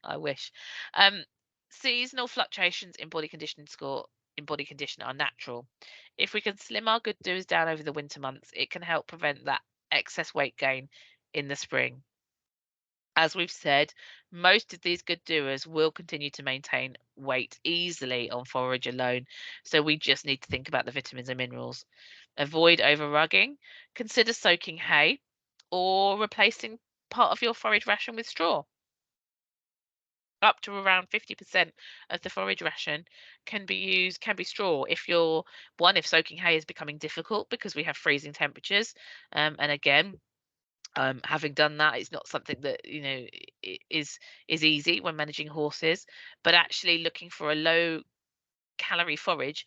I wish. Seasonal fluctuations in body condition are natural. If we can slim our good doers down over the winter months, it can help prevent that excess weight gain in the spring. As we've said, most of these good doers will continue to maintain weight easily on forage alone. So we just need to think about the vitamins and minerals. Avoid over rugging. Consider soaking hay or replacing part of your forage ration with straw. Up to around 50% of the forage ration can be straw if soaking hay is becoming difficult because we have freezing temperatures. And again, having done that, it's not something that is easy when managing horses, but actually looking for a low calorie forage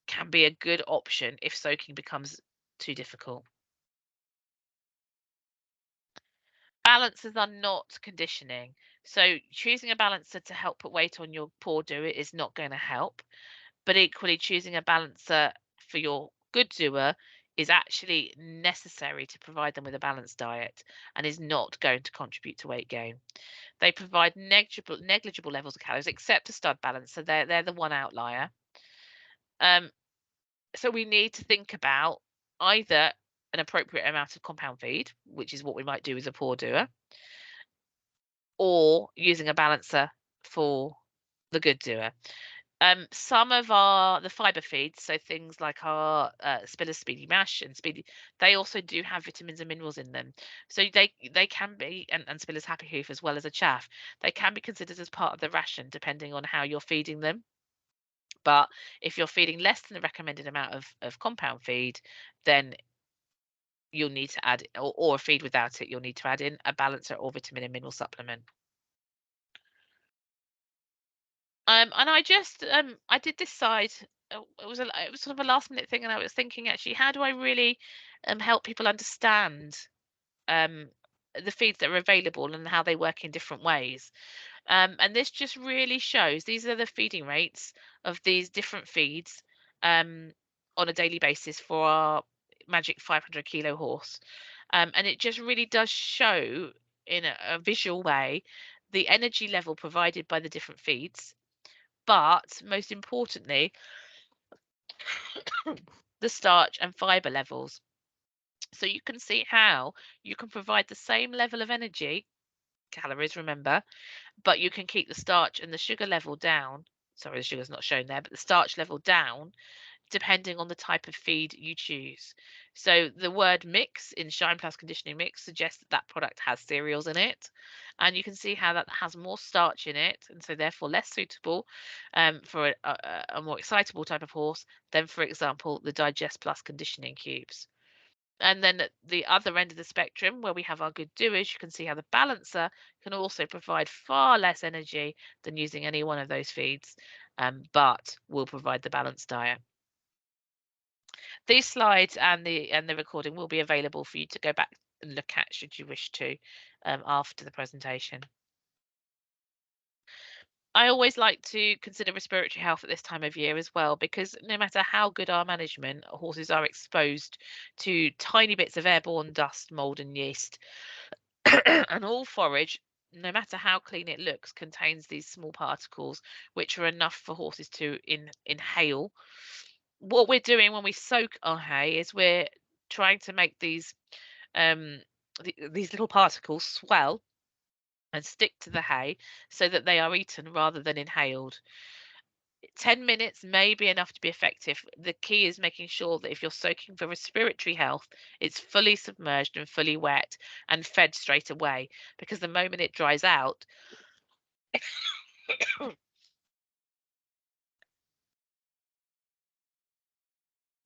can be a good option if soaking becomes too difficult. Balancers are not conditioning, so choosing a balancer to help put weight on your poor doer is not going to help, but equally choosing a balancer for your good doer is actually necessary to provide them with a balanced diet and is not going to contribute to weight gain. They provide negligible levels of calories, except a stud balancer. They're the one outlier. So we need to think about either an appropriate amount of compound feed, which is what we might do with a poor doer, or using a balancer for the good doer. Some of the fiber feeds, so things like our Spiller's Speedy Mash and Speedy, they also do have vitamins and minerals in them. So they can be, and Spiller's Happy Hoof as well as a chaff, they can be considered as part of the ration depending on how you're feeding them. But if you're feeding less than the recommended amount of compound feed, then you'll need to add, or a feed without it, you'll need to add in a balancer or vitamin and mineral supplement. And I just I did decide, it was sort of a last minute thing, and I was thinking, actually, how do I really help people understand um the feeds that are available and how they work in different ways. And this just really shows, these are the feeding rates of these different feeds on a daily basis for our magic 500 kilo horse. And it just really does show in a visual way the energy level provided by the different feeds, but most importantly, the starch and fiber levels. So you can see how you can provide the same level of energy, calories, remember, but you can keep the starch and the sugar level down. Sorry, the sugar's not shown there, but the starch level down depending on the type of feed you choose. So the word mix in Shine Plus Conditioning Mix suggests that that product has cereals in it. And you can see how that has more starch in it, and so therefore less suitable for a more excitable type of horse than, for example, the Digest Plus Conditioning Cubes. And then at the other end of the spectrum, where we have our good doers, you can see how the balancer can also provide far less energy than using any one of those feeds, but will provide the balanced diet. These slides and the recording will be available for you to go back and look at should you wish to after the presentation. I always like to consider respiratory health at this time of year as well, because no matter how good our management, horses are exposed to tiny bits of airborne dust, mold and yeast. And all forage, no matter how clean it looks, contains these small particles which are enough for horses to inhale. What we're doing when we soak our hay is we're trying to make these these little particles swell and stick to the hay so that they are eaten rather than inhaled. 10 minutes may be enough to be effective. The key is making sure that if you're soaking for respiratory health, it's fully submerged and fully wet and fed straight away, because the moment it dries out,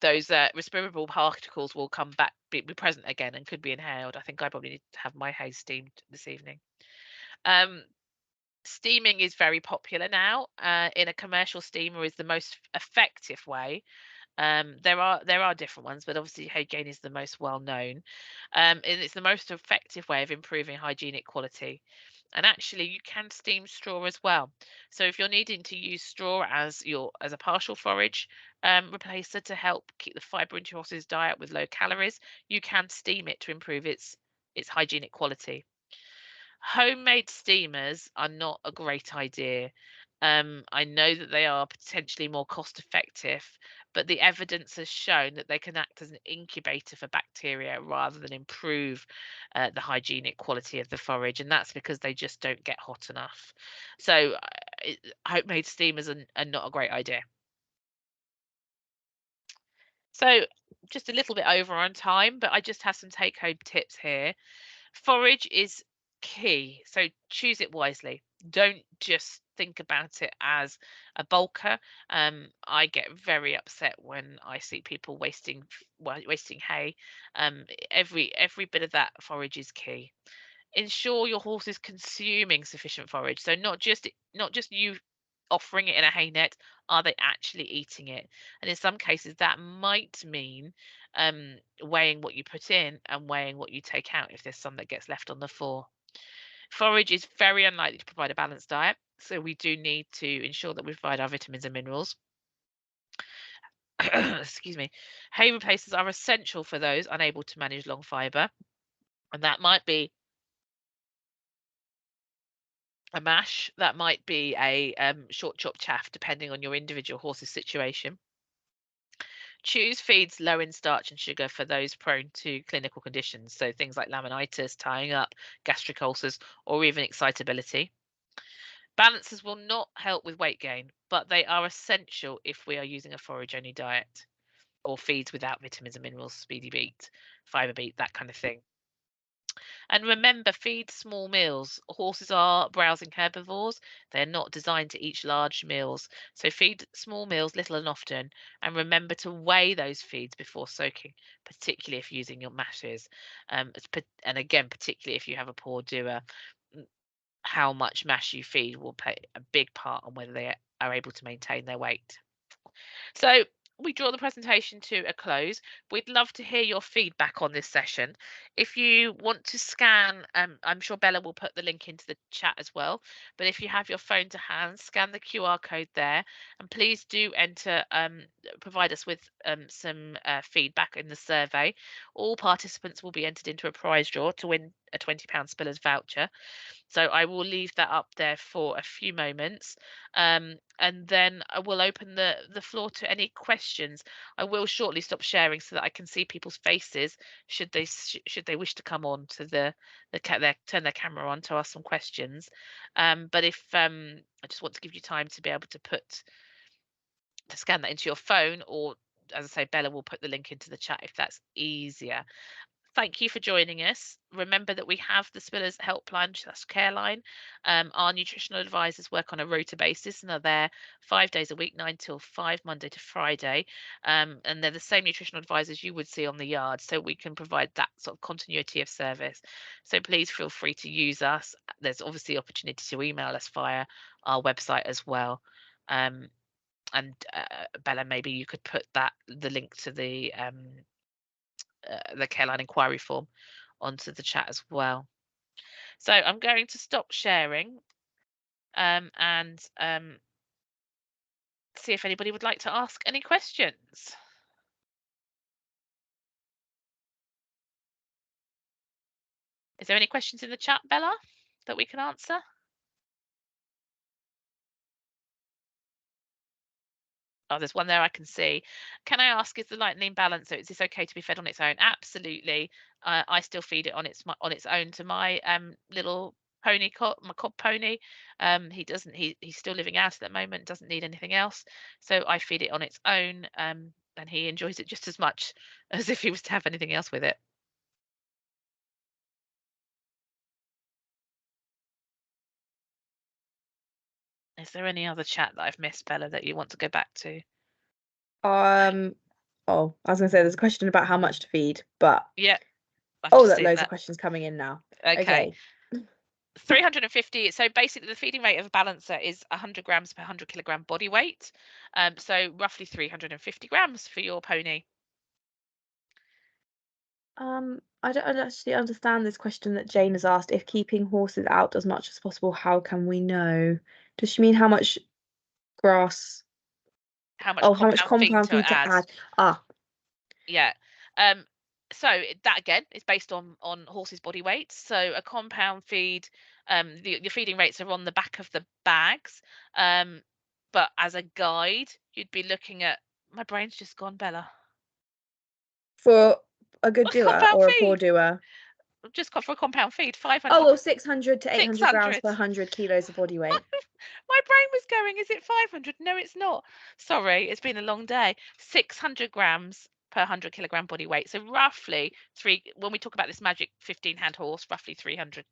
those respirable particles will come back, be present again, and could be inhaled. I think I probably need to have my hay steamed this evening. Steaming is very popular now. In a commercial steamer is the most effective way. There are different ones, but obviously Haygain is the most well known, and it's the most effective way of improving hygienic quality. And actually, you can steam straw as well. So if you're needing to use straw as a partial forage replacer to help keep the fibre into your horse's diet with low calories, you can steam it to improve its hygienic quality. Homemade steamers are not a great idea. I know that they are potentially more cost effective, but the evidence has shown that they can act as an incubator for bacteria rather than improve the hygienic quality of the forage, and that's because they just don't get hot enough. So homemade steamers are not a great idea. So just a little bit over on time, but I just have some take-home tips here. Forage is key, so choose it wisely. Don't just think about it as a bulker. I get very upset when I see people wasting hay. Every bit of that forage is key. Ensure your horse is consuming sufficient forage. So not just you offering it in a hay net, are they actually eating it? And in some cases that might mean weighing what you put in and weighing what you take out if there's some that gets left on the floor. Forage is very unlikely to provide a balanced diet, so we do need to ensure that we provide our vitamins and minerals. Excuse me. Hay replacers are essential for those unable to manage long fibre, and that might be a mash, that might be a short chop chaff, depending on your individual horse's situation. Choose feeds low in starch and sugar for those prone to clinical conditions, so things like laminitis, tying up, gastric ulcers, or even excitability. Balancers will not help with weight gain, but they are essential if we are using a forage-only diet or feeds without vitamins and minerals, speedy beet, fiber beet, that kind of thing. And remember, feed small meals. Horses are browsing herbivores. They're not designed to eat large meals. So feed small meals little and often. And remember to weigh those feeds before soaking, particularly if using your mashes. And again, particularly if you have a poor doer, how much mash you feed will play a big part on whether they are able to maintain their weight. So we draw the presentation to a close. We'd love to hear your feedback on this session. If you want to scan, I'm sure Bella will put the link into the chat as well, but if you have your phone to hand, scan the QR code there, and please do enter, provide us with some feedback in the survey. All participants will be entered into a prize draw to win a £20 Spillers voucher. So I will leave that up there for a few moments, and then I will open the floor to any questions. I will shortly stop sharing so that I can see people's faces should they wish to come on to turn their camera on to ask some questions. But if I just want to give you time to be able to scan that into your phone, or as I say, Bella will put the link into the chat if that's easier. Thank you for joining us. Remember that we have the Spillers helpline / care line. Our nutritional advisors work on a rota basis and are there 5 days a week, 9 till 5, Monday to Friday. And they're the same nutritional advisors you would see on the yard, so we can provide that sort of continuity of service. So please feel free to use us. There's obviously opportunity to email us via our website as well. And Bella, maybe you could put the link to the Careline inquiry form onto the chat as well. So I'm going to stop sharing and see if anybody would like to ask any questions. Is there any questions in the chat, Bella, that we can answer? Oh, there's one there I can see. Can I ask, is the Lightning Balancer, is this okay to be fed on its own? Absolutely. I still feed it on its own to my little pony, my cob pony. He's still living out at the moment, doesn't need anything else. So I feed it on its own, and he enjoys it just as much as if he was to have anything else with it. Is there any other chat that I've missed, Bella, that you want to go back to? Oh, I was gonna say there's a question about how much to feed, but yeah. Look, loads of questions coming in now. Okay. 350. So basically the feeding rate of a balancer is 100 grams per 100 kilogram body weight. So roughly 350 grams for your pony. I don't actually understand this question that Jane has asked. If keeping horses out as much as possible, how can we know? Does she mean how much grass? How much compound feed to add? Yeah. So that again is based on horses' body weight. So a compound feed, the feeding rates are on the back of the bags. But as a guide, you'd be looking at, my brain's just gone, Bella. For a good doer or a poor doer? Just got for a compound feed, 500. Oh, well, 600 to 800 grams per 100 kilos of body weight. My brain was going, is it 500? No, it's not. Sorry, it's been a long day. 600 grams per 100 kilogram body weight. So roughly when we talk about this magic 15-hand horse, roughly 300.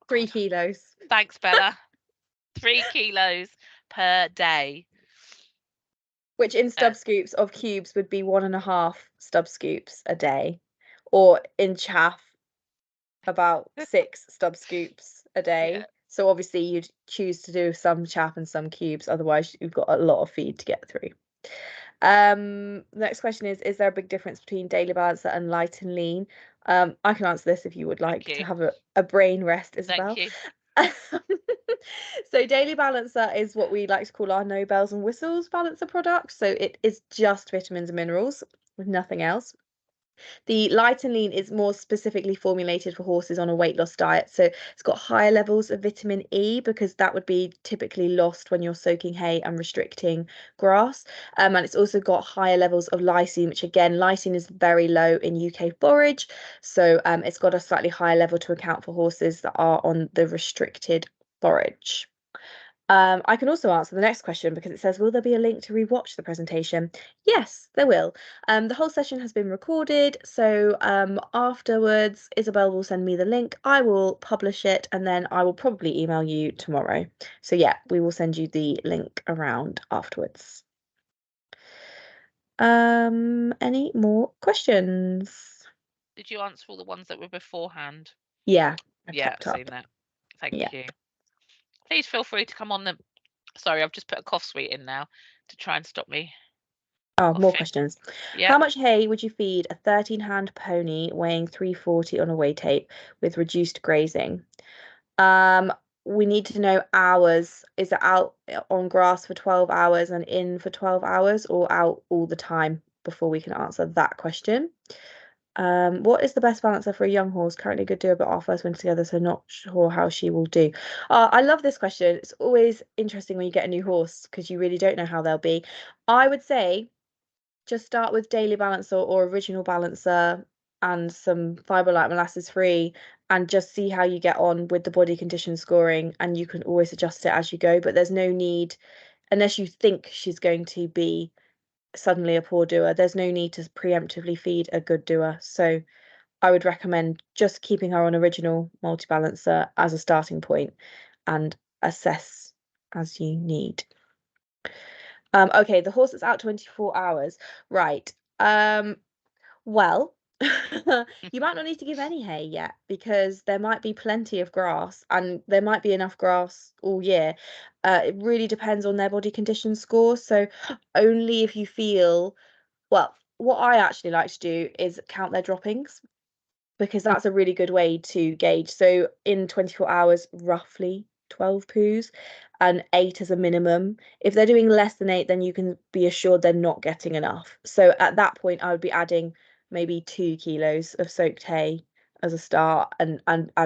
3 kilos. Thanks, Bella. 3 kilos per day. Which in stub scoops of cubes would be 1.5 stub scoops a day. Or in chaff, about 6 stub scoops a day. Yeah. So obviously you'd choose to do some chaff and some cubes, otherwise you've got a lot of feed to get through. Next question is there a big difference between Daily Balancer and Light and Lean? I can answer this if you would like to have a brain rest, Isabel. Thank you. So Daily Balancer is what we like to call our no bells and whistles balancer product. So it is just vitamins and minerals with nothing else. The Light and Lean is more specifically formulated for horses on a weight loss diet. So it's got higher levels of vitamin E because that would be typically lost when you're soaking hay and restricting grass. And it's also got higher levels of lysine, which again, lysine is very low in UK forage. So it's got a slightly higher level to account for horses that are on the restricted forage. I can also answer the next question because it says, will there be a link to rewatch the presentation? Yes, there will. The whole session has been recorded, so afterwards Isabel will send me the link. I will publish it, and then I will probably email you tomorrow. So yeah, we will send you the link around afterwards. Any more questions? Did you answer all the ones that were beforehand? Yeah, I've Yeah, topped I've seen up. that. Thank Yeah. you. Please feel free to come on the. Sorry, I've just put a cough sweet in now to try and stop me. Oh, more Coughing. questions. Yeah. How much hay would you feed a 13-hand pony weighing 340 on a weigh tape with reduced grazing? We need to know hours. Is it out on grass for 12 hours and in for 12 hours, or out all the time before we can answer that question? What is the best balancer for a young horse? Currently good doer, but our first winter together, so not sure how she will do. I love this question. It's always interesting when you get a new horse because you really don't know how they'll be. I would say just start with daily balancer or original balancer and some fibre like molasses free, and just see how you get on with the body condition scoring, and you can always adjust it as you go, but there's no need, unless you think she's going to be suddenly a poor doer, there's no need to preemptively feed a good doer. So I would recommend just keeping her on original multi-balancer as a starting point and assess as you need. Okay, the horse is out 24 hours. Right. Well, you might not need to give any hay yet because there might be plenty of grass and there might be enough grass all year. It really depends on their body condition score. So only if you feel, well, what I actually like to do is count their droppings because that's a really good way to gauge. So in 24 hours, roughly 12 poos and 8 as a minimum. If they're doing less than 8, then you can be assured they're not getting enough. So at that point, I would be adding maybe 2 kilos of soaked hay as a start and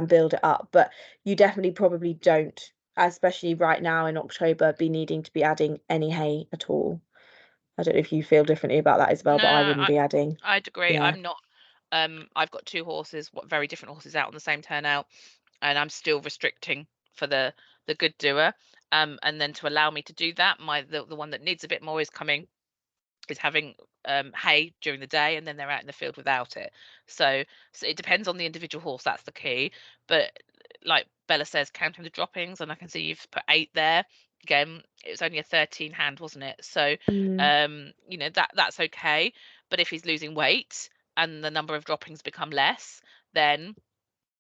build it up. But you definitely probably don't, especially right now in October, be needing to be adding any hay at all. I don't know if you feel differently about that, Isabel, but I No, wouldn't be adding. I'd agree. Yeah. I'm not. I've got 2 horses, very different horses out on the same turnout, and I'm still restricting for the good doer. And then to allow me to do that, the one that needs a bit more is having hay during the day, and then they're out in the field without it. So it depends on the individual horse. That's the key. But like Bella says, counting the droppings, and I can see you've put 8 there. Again, it was only a 13 hand, wasn't it? So you know, that's okay. But if he's losing weight and the number of droppings become less, then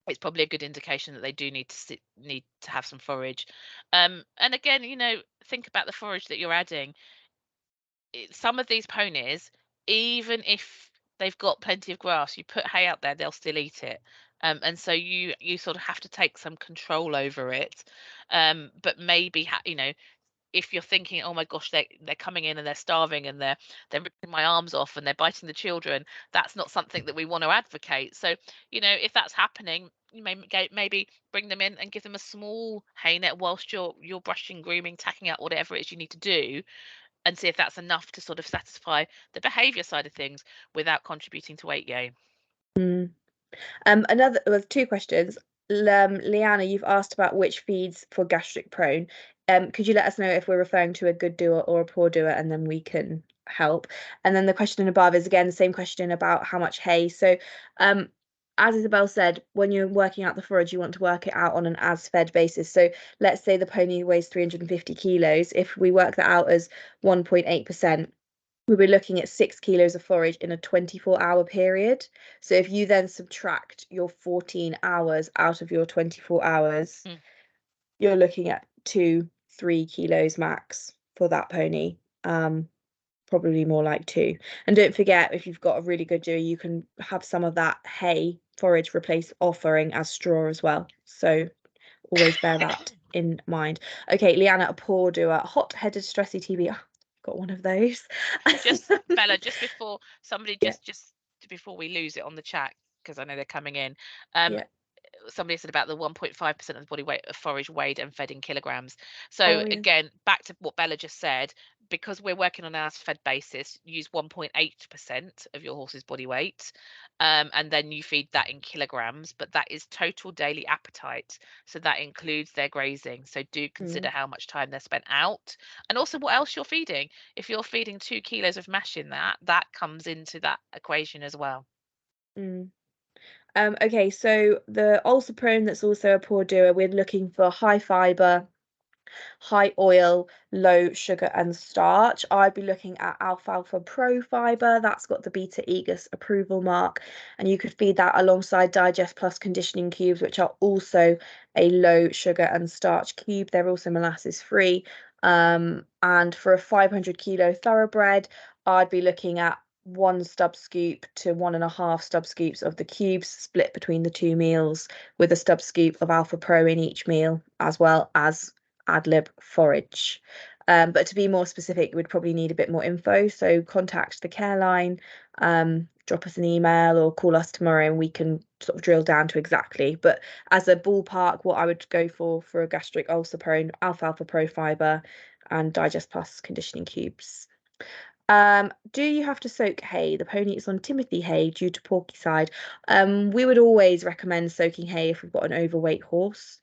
it's probably a good indication that they do need to have some forage. And again, you know, think about the forage that you're adding. Some of these ponies, even if they've got plenty of grass, you put hay out there, they'll still eat it. And so you sort of have to take some control over it. But maybe you know, if you're thinking, oh my gosh, they're coming in and they're starving and they're ripping my arms off and they're biting the children, that's not something that we want to advocate. So you know, if that's happening, you maybe bring them in and give them a small hay net whilst you're brushing, grooming, tacking out whatever it is you need to do, and see if that's enough to sort of satisfy the behavior side of things without contributing to weight gain. Another with 2 questions. Leanna, you've asked about which feeds for gastric prone. Could you let us know if we're referring to a good doer or a poor doer, and then we can help. And then the question above is again the same question about how much hay. So as Isabel said, when you're working out the forage, you want to work it out on an as fed basis. So let's say the pony weighs 350 kilos. If we work that out as 1.8%, we'll be looking at 6 kilos of forage in a 24-hour period. So if you then subtract your 14 hours out of your 24 hours, you're looking at 2-3 kilos max for that pony. Probably more like 2. And don't forget, if you've got a really good doer, you can have some of that hay forage offering as straw as well. So always bear that in mind. Okay, Leanna, a poor doer, hot-headed, stressy TB. Got one of those. Just Bella, just before somebody Yeah. just before we lose it on the chat, because I know they're coming in. Yeah. somebody said about the 1.5% of the body weight of forage weighed and fed in kilograms. So Oh, yeah. again, back to what Bella just said, because we're working on an as fed basis, use 1.8% of your horse's body weight, and then you feed that in kilograms, but that is total daily appetite. So that includes their grazing. So do consider how much time they're spent out, and also what else you're feeding. If you're feeding 2 kilos of mash in that comes into that equation as well. Okay, so the ulcer prone, that's also a poor doer, we're looking for high fiber, high oil, low sugar and starch. I'd be looking at Alfalfa Pro Fiber. That's got the Beta Aegis approval mark, and you could feed that alongside Digest Plus conditioning cubes, which are also a low sugar and starch cube. They're also molasses free. And for a 500 kilo thoroughbred, I'd be looking at 1 stub scoop to 1.5 stub scoops of the cubes split between the 2 meals, with a stub scoop of Alpha Pro in each meal, as well as ad lib forage. But to be more specific, we'd probably need a bit more info. So contact the care line, drop us an email or call us tomorrow and we can sort of drill down to exactly. But as a ballpark, what I would go for a gastric ulcer prone, Alfalfa Pro Fiber and Digest Plus conditioning cubes. Do you have to soak hay? The pony is on Timothy hay due to porky side. We would always recommend soaking hay if we've got an overweight horse,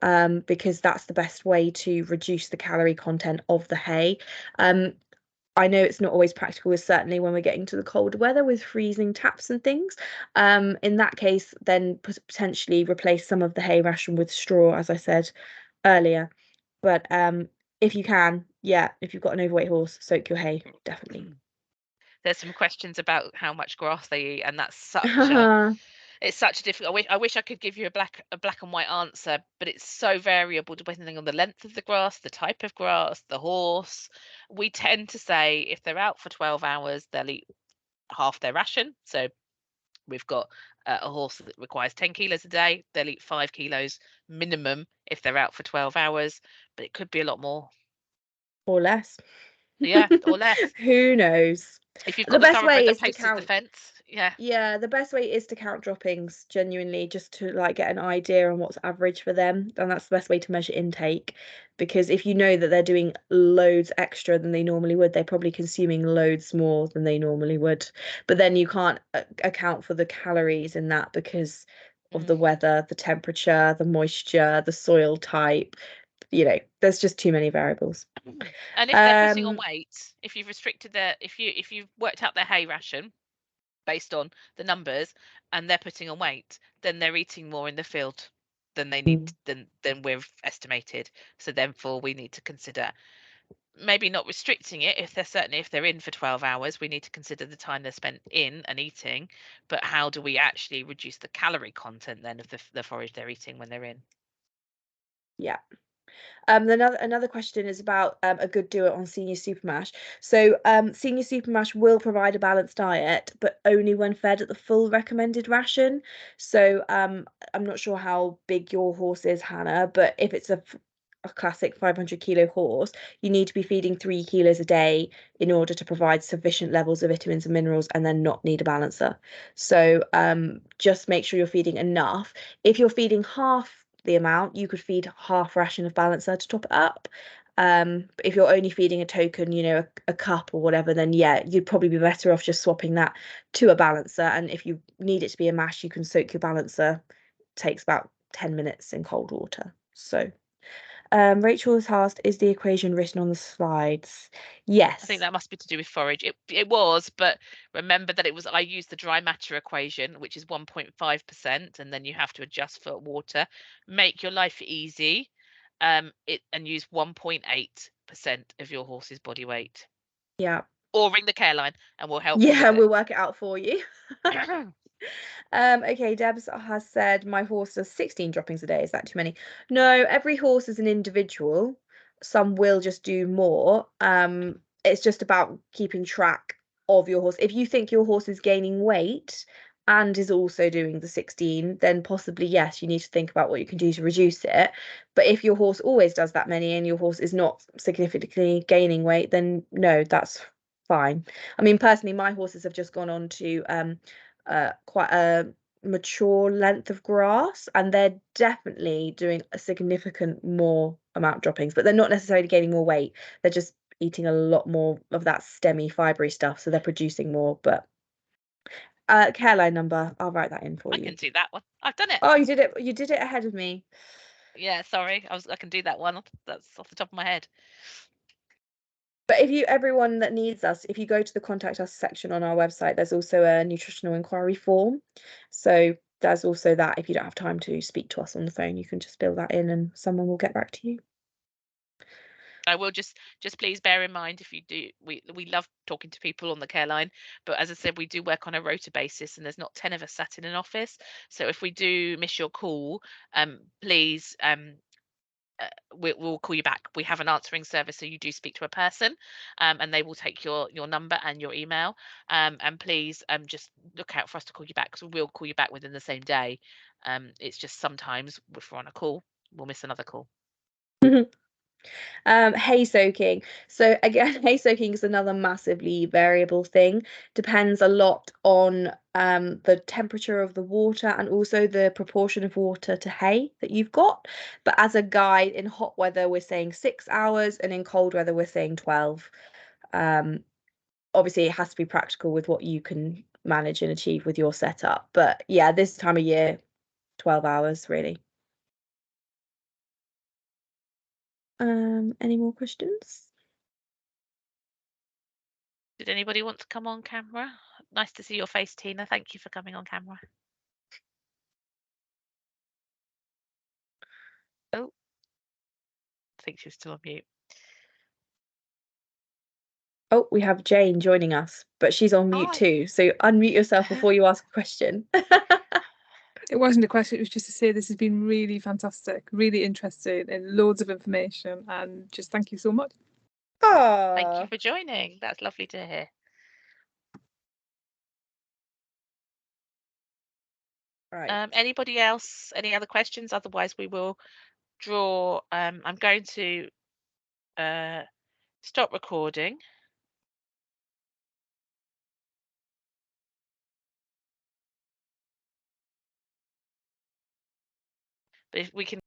because that's the best way to reduce the calorie content of the hay. I know it's not always practical, certainly when we're getting to the cold weather with freezing taps and things. In that case, then potentially replace some of the hay ration with straw, as I said earlier. But if you can, yeah, if you've got an overweight horse, soak your hay, definitely. There's some questions about how much grass they eat, and that's such a it's such a difficult. I wish I could give you a black and white answer, but it's so variable depending on the length of the grass, the type of grass, the horse. We tend to say if they're out for 12 hours, they'll eat half their ration. So we've got a horse that requires 10 kilos a day, they'll eat 5 kilos minimum if they're out for 12 hours, but it could be a lot more. Or less. Yeah, or less. Who knows? If you've The got the best way thoroughbred that is to paces the count. fence, yeah. Yeah, the best way is to count droppings, genuinely, just to like get an idea on what's average for them. And that's the best way to measure intake. Because if you know that they're doing loads extra than they normally would, they're probably consuming loads more than they normally would. But then you can't account for the calories in that because of the weather, the temperature, the moisture, the soil type. You know, there's just too many variables. And if they're putting on weight, if you've restricted their, if you've worked out their hay ration based on the numbers, and they're putting on weight, then they're eating more in the field than they need than we've estimated. So therefore, we need to consider maybe not restricting it if they're in for 12 hours. We need to consider the time they're spent in and eating, but how do we actually reduce the calorie content then of the forage they're eating when they're in? Yeah. Another question is about a good doer on Senior Supermash. So Senior Supermash will provide a balanced diet, but only when fed at the full recommended ration. So I'm not sure how big your horse is, Hannah, but if it's a classic 500 kilo horse, you need to be feeding 3 kilos a day in order to provide sufficient levels of vitamins and minerals and then not need a balancer. So just make sure you're feeding enough. If you're feeding half the amount, you could feed half ration of balancer to top it up. But if you're only feeding a token, you know, a cup or whatever, then yeah, you'd probably be better off just swapping that to a balancer. And if you need it to be a mash, you can soak your balancer. It takes about 10 minutes in cold water. So Rachel has asked, is the equation written on the slides? Yes. I think that must be to do with forage. It was, but remember that I used the dry matter equation, which is 1.5%, and then you have to adjust for water. Make your life easy, and use 1.8% of your horse's body weight. Yeah. Or ring the care line and we'll help you with Yeah, it. we'll work it out for you. Okay, Debs has said my horse does 16 droppings a day. Is that too many? No, every horse is an individual. Some will just do more. It's just about keeping track of your horse. If you think your horse is gaining weight and is also doing the 16, then possibly yes, you need to think about what you can do to reduce it. But if your horse always does that many and your horse is not significantly gaining weight, then no, that's fine. I mean, personally, my horses have just gone on to quite a mature length of grass, and they're definitely doing a significant more amount of droppings, but they're not necessarily gaining more weight. They're just eating a lot more of that stemmy fibery stuff, so they're producing more. But care line number, I'll write that in for I you. can do that one. I've done it. Oh, you did it ahead of me. Yeah, sorry. I can do that one. That's off the top of my head. But everyone that needs us, if you go to the contact us section on our website, there's also a nutritional inquiry form. So there's also that. If you don't have time to speak to us on the phone, you can just fill that in and someone will get back to you. I will just please bear in mind, if you do, we love talking to people on the care line, but as I said, we do work on a rota basis and there's not 10 of us sat in an office. So if we do miss your call, please, we'll call you back. We have an answering service, so you do speak to a person, and they will take your number and your email. And please just look out for us to call you back, because we'll call you back within the same day. It's just sometimes if we're on a call, we'll miss another call. Hay soaking. So again, hay soaking is another massively variable thing. Depends a lot on the temperature of the water and also the proportion of water to hay that you've got. But as a guide, in hot weather, we're saying 6 hours, and in cold weather, we're saying 12. Obviously, it has to be practical with what you can manage and achieve with your setup. But yeah, this time of year, 12 hours really. Any more questions? Did anybody want to come on camera? Nice to see your face, Tina. Thank you for coming on camera. Oh, I think she's still on mute. Oh, we have Jane joining us, but she's on mute too. So unmute yourself before you ask a question. It wasn't a question, it was just to say this has been really fantastic, really interesting, and loads of information, and just thank you so much. Oh, Thank you for joining. That's lovely to hear. right. Anybody else? Any other questions? Otherwise, we will draw. I'm going to stop recording. But if we can